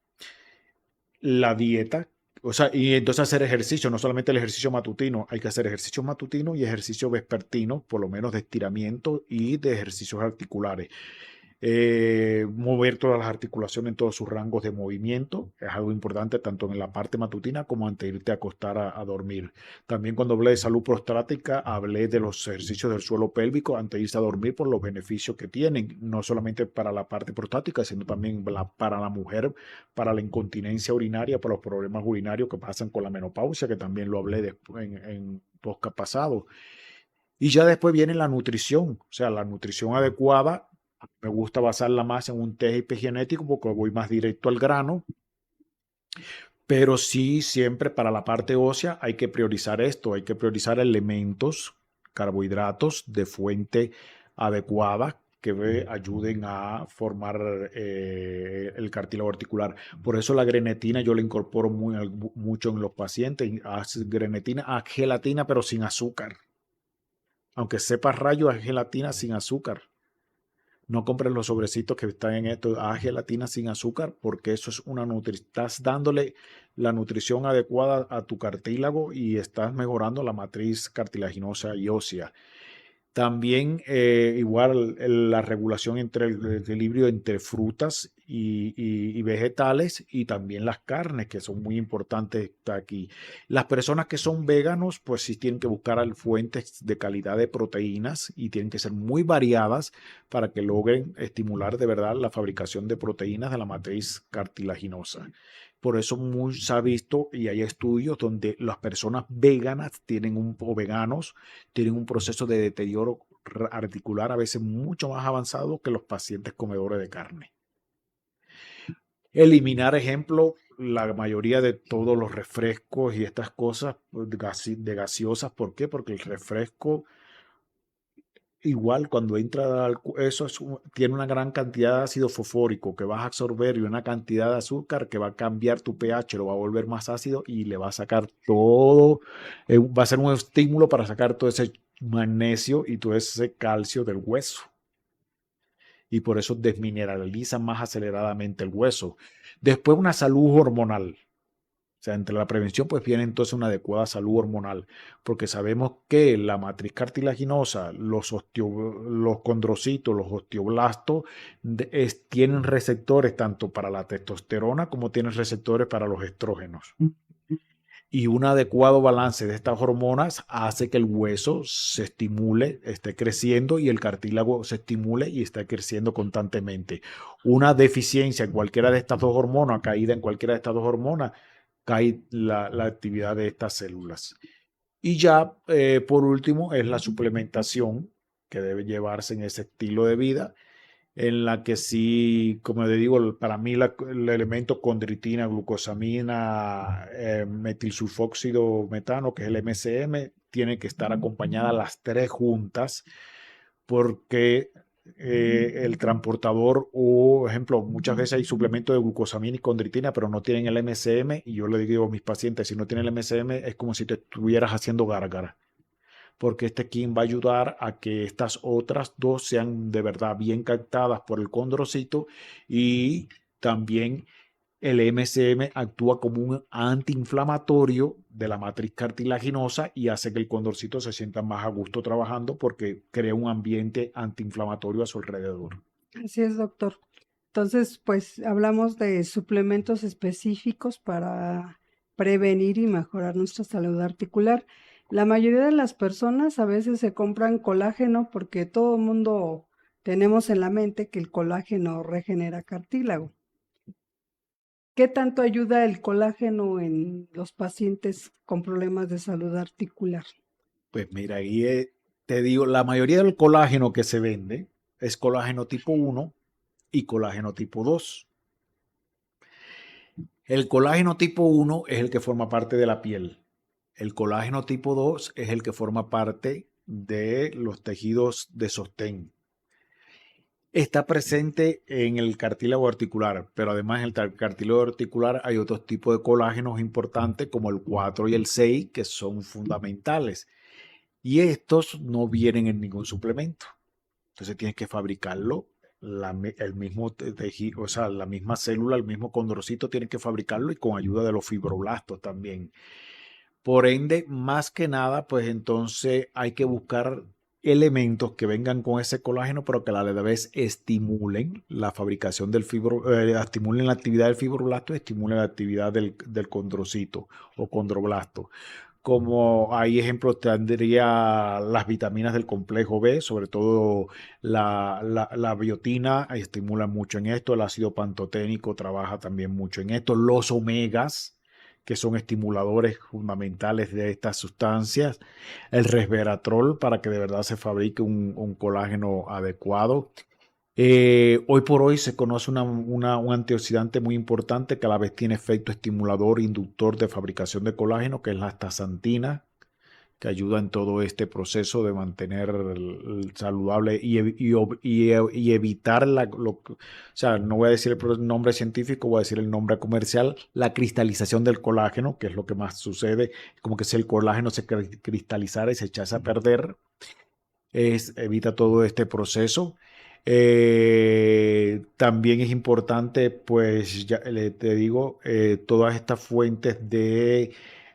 la dieta, o sea, y entonces hacer ejercicio, no solamente el ejercicio matutino, hay que hacer ejercicio matutino y ejercicio vespertino, por lo menos de estiramiento y de ejercicios articulares. Mover todas las articulaciones en todos sus rangos de movimiento es algo importante tanto en la parte matutina como antes de irte a acostar a dormir. También cuando hablé de salud prostática, hablé de los ejercicios del suelo pélvico antes de irse a dormir por los beneficios que tienen, no solamente para la parte prostática, sino también para la mujer, para la incontinencia urinaria, para los problemas urinarios que pasan con la menopausia, que también lo hablé después en podcast pasado. Y ya después viene la nutrición, o sea, la nutrición adecuada. Me gusta basarla más en un test epigenético porque voy más directo al grano. Pero sí, siempre para la parte ósea hay que priorizar esto, hay que priorizar elementos, carbohidratos de fuente adecuada que ayuden a formar el cartílago articular. Por eso la grenetina yo la incorporo mucho en los pacientes. Haz grenetina, haz gelatina, pero sin azúcar. Aunque sepas rayo, haz gelatina sin azúcar. No compres los sobrecitos que están en esto, haz gelatina sin azúcar, porque eso es una nutrición. Estás dándole la nutrición adecuada a tu cartílago y estás mejorando la matriz cartilaginosa y ósea. También igual la regulación entre el equilibrio entre frutas y vegetales y también las carnes, que son muy importantes aquí. Las personas que son veganos, pues sí tienen que buscar fuentes de calidad de proteínas y tienen que ser muy variadas para que logren estimular de verdad la fabricación de proteínas de la matriz cartilaginosa. Por eso se ha visto y hay estudios donde las personas veganas o veganos tienen un proceso de deterioro articular a veces mucho más avanzado que los pacientes comedores de carne. Eliminar, ejemplo, la mayoría de todos los refrescos y estas cosas de gaseosas. ¿Por qué? Porque el refresco, igual cuando entra eso tiene una gran cantidad de ácido fosfórico que vas a absorber y una cantidad de azúcar que va a cambiar tu pH, lo va a volver más ácido y le va a sacar todo, va a ser un estímulo para sacar todo ese magnesio y todo ese calcio del hueso. Y por eso desmineraliza más aceleradamente el hueso. Después una salud hormonal. O sea, entre la prevención pues viene entonces una adecuada salud hormonal, porque sabemos que la matriz cartilaginosa, los condrocitos, los osteoblastos, tienen receptores tanto para la testosterona como tienen receptores para los estrógenos. Y un adecuado balance de estas hormonas hace que el hueso se estimule, esté creciendo y el cartílago se estimule y esté creciendo constantemente. Una deficiencia en cualquiera de estas dos hormonas, caída en cualquiera de estas dos hormonas, cae la actividad de estas células. Y ya, por último, es la suplementación que debe llevarse en ese estilo de vida, en la que sí, como le digo, para mí el elemento condritina, glucosamina, metilsulfóxido metano, que es el MCM, tiene que estar acompañada las tres juntas, porque el transportador o, ejemplo, muchas veces hay suplementos de glucosamina y condritina, pero no tienen el MCM, y yo le digo a mis pacientes, si no tienen el MCM, es como si te estuvieras haciendo gárgara, porque este kin va a ayudar a que estas otras dos sean de verdad bien captadas por el condrocito y también el MCM actúa como un antiinflamatorio de la matriz cartilaginosa y hace que el condrocito se sienta más a gusto trabajando porque crea un ambiente antiinflamatorio a su alrededor. Así es, doctor. Entonces, pues hablamos de suplementos específicos para prevenir y mejorar nuestra salud articular. La mayoría de las personas a veces se compran colágeno porque todo el mundo tenemos en la mente que el colágeno regenera cartílago. ¿Qué tanto ayuda el colágeno en los pacientes con problemas de salud articular? Pues mira, ahí te digo, la mayoría del colágeno que se vende es colágeno tipo 1 y colágeno tipo 2. El colágeno tipo 1 es el que forma parte de la piel. El colágeno tipo 2 es el que forma parte de los tejidos de sostén. Está presente en el cartílago articular, pero además en el cartílago articular hay otros tipos de colágenos importantes como el 4 y el 6 que son fundamentales. Y estos no vienen en ningún suplemento. Entonces tienes que fabricarlo. El mismo tejido, o sea, la misma célula, el mismo condrocito tiene que fabricarlo y con ayuda de los fibroblastos también. Por ende, más que nada, pues entonces hay que buscar elementos que vengan con ese colágeno, pero que a la vez estimulen la fabricación estimulen la actividad del fibroblasto y estimulen la actividad del condrocito o condroblasto. Como hay ejemplos, tendría las vitaminas del complejo B, sobre todo la biotina estimula mucho en esto, el ácido pantoténico trabaja también mucho en esto, los omegas, que son estimuladores fundamentales de estas sustancias, el resveratrol para que de verdad se fabrique un colágeno adecuado. Hoy por hoy se conoce un antioxidante muy importante que a la vez tiene efecto estimulador e inductor de fabricación de colágeno, que es la astaxantina, que ayuda en todo este proceso de mantener saludable y evitar o sea, no voy a decir el nombre científico, voy a decir el nombre comercial, la cristalización del colágeno, que es lo que más sucede, como que si el colágeno se cristalizara y se echase a perder, evita todo este proceso. También es importante, pues, ya te digo, todas estas fuentes de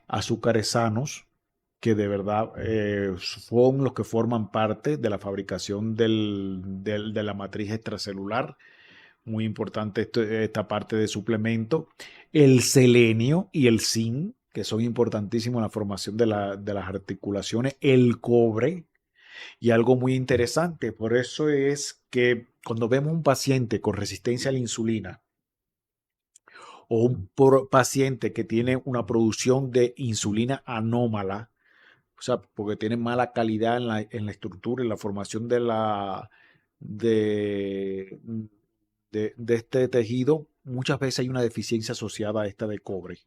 azúcares sanos, que de verdad son los que forman parte de la fabricación de la matriz extracelular. Muy importante esta parte de suplemento. El selenio y el zinc, que son importantísimos en la formación de las articulaciones. El cobre, y algo muy interesante, por eso es que cuando vemos un paciente con resistencia a la insulina o un paciente que tiene una producción de insulina anómala, o sea, porque tiene mala calidad en la estructura, en la formación de, de este tejido, muchas veces hay una deficiencia asociada a esta de cobre.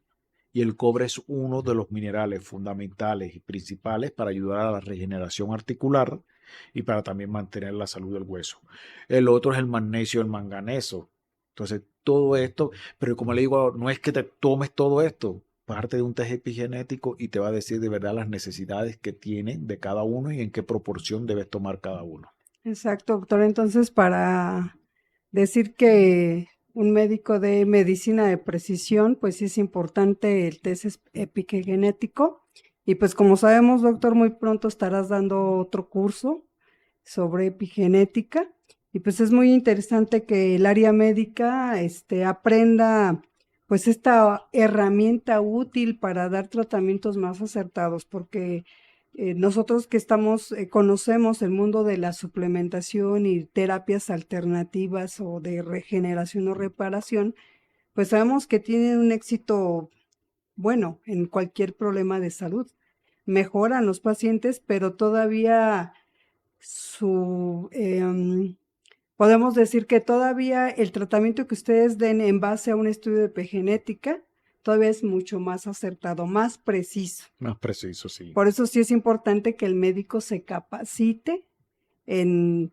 Y el cobre es uno de los minerales fundamentales y principales para ayudar a la regeneración articular y para también mantener la salud del hueso. El otro es el magnesio y el manganeso. Entonces, todo esto, pero como le digo, no es que te tomes todo esto, parte de un test epigenético y te va a decir de verdad las necesidades que tienen de cada uno y en qué proporción debes tomar cada uno. Exacto, doctor. Entonces, para decir que un médico de medicina de precisión, pues sí es importante el test epigenético. Y pues como sabemos, doctor, muy pronto estarás dando otro curso sobre epigenética. Y pues es muy interesante que el área médica aprenda pues esta herramienta útil para dar tratamientos más acertados, porque nosotros que conocemos el mundo de la suplementación y terapias alternativas o de regeneración o reparación, pues sabemos que tienen un éxito bueno en cualquier problema de salud. Mejoran los pacientes, pero todavía podemos decir que todavía el tratamiento que ustedes den en base a un estudio de epigenética todavía es mucho más acertado, más preciso. Más preciso, sí. Por eso sí es importante que el médico se capacite en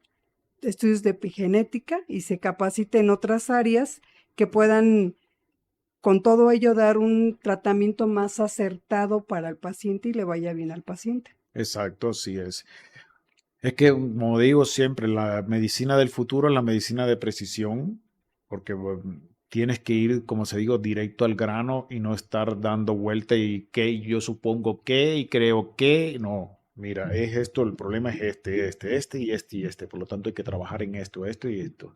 estudios de epigenética y se capacite en otras áreas que puedan con todo ello dar un tratamiento más acertado para el paciente y le vaya bien al paciente. Exacto, así es. Es que, como digo siempre, la medicina del futuro es la medicina de precisión, porque bueno, tienes que ir, como se digo, directo al grano y no estar dando vuelta y que yo supongo que y creo que. No, mira, es esto, el problema es este y este. Por lo tanto, hay que trabajar en esto y esto.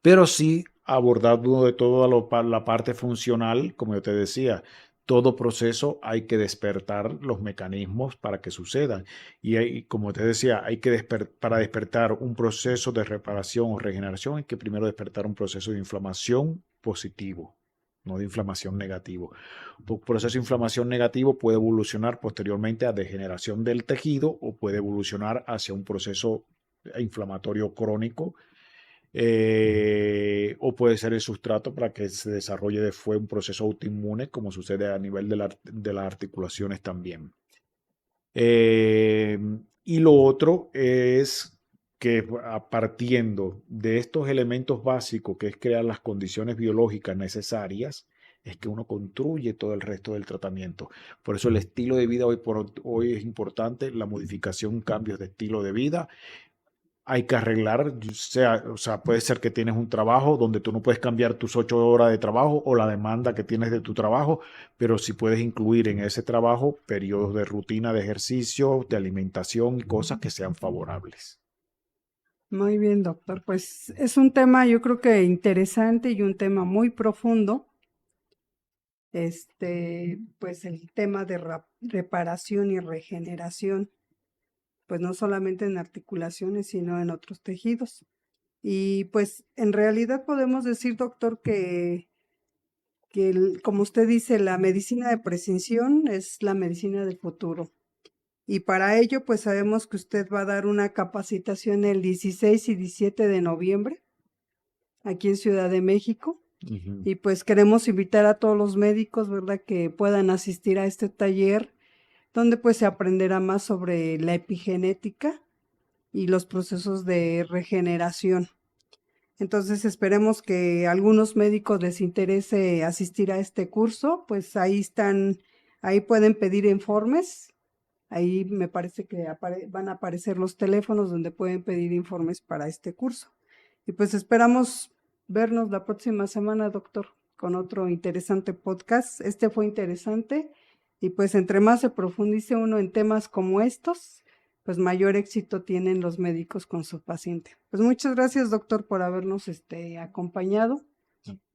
Pero sí abordando de toda la parte funcional, como yo te decía, todo proceso hay que despertar los mecanismos para que sucedan. Como te decía, para despertar un proceso de reparación o regeneración, hay que primero despertar un proceso de inflamación positivo, no de inflamación negativo. Un proceso de inflamación negativo puede evolucionar posteriormente a degeneración del tejido o puede evolucionar hacia un proceso inflamatorio crónico, o puede ser el sustrato para que se desarrolle después un proceso autoinmune, como sucede a nivel de las articulaciones también. Eh, y lo otro es que partiendo de estos elementos básicos, que es crear las condiciones biológicas necesarias, es que uno construye todo el resto del tratamiento. Por eso el estilo de vida hoy por hoy es importante, la modificación, cambios de estilo de vida hay que arreglar, o sea, puede ser que tienes un trabajo donde tú no puedes cambiar tus 8 horas de trabajo o la demanda que tienes de tu trabajo, pero sí puedes incluir en ese trabajo periodos de rutina de ejercicio, de alimentación y cosas que sean favorables. Muy bien, doctor. Pues es un tema yo creo que interesante y un tema muy profundo. Pues el tema de reparación y regeneración, pues no solamente en articulaciones, sino en otros tejidos. Y pues en realidad podemos decir, doctor, como usted dice, la medicina de precisión es la medicina del futuro. Y para ello, pues sabemos que usted va a dar una capacitación el 16 y 17 de noviembre aquí en Ciudad de México. Ujú. Y pues queremos invitar a todos los médicos, ¿verdad?, que puedan asistir a este taller, donde pues se aprenderá más sobre la epigenética y los procesos de regeneración. Entonces esperemos que a algunos médicos les interese asistir a este curso, pues ahí están, ahí pueden pedir informes, ahí me parece que van a aparecer los teléfonos donde pueden pedir informes para este curso. Y pues esperamos vernos la próxima semana, doctor, con otro interesante podcast. Este fue interesante y pues entre más se profundice uno en temas como estos, pues mayor éxito tienen los médicos con su paciente. Pues muchas gracias, doctor, por habernos acompañado.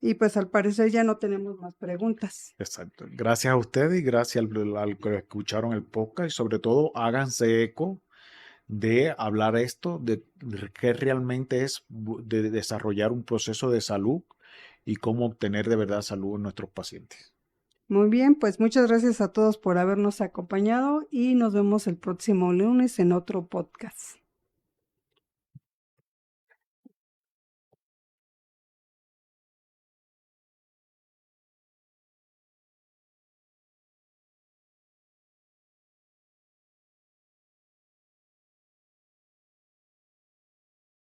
Y pues al parecer ya no tenemos más preguntas. Exacto. Gracias a ustedes y gracias al que escucharon el podcast y sobre todo háganse eco de hablar esto, de qué realmente es de desarrollar un proceso de salud y cómo obtener de verdad salud en nuestros pacientes. Muy bien, pues muchas gracias a todos por habernos acompañado y nos vemos el próximo lunes en otro podcast.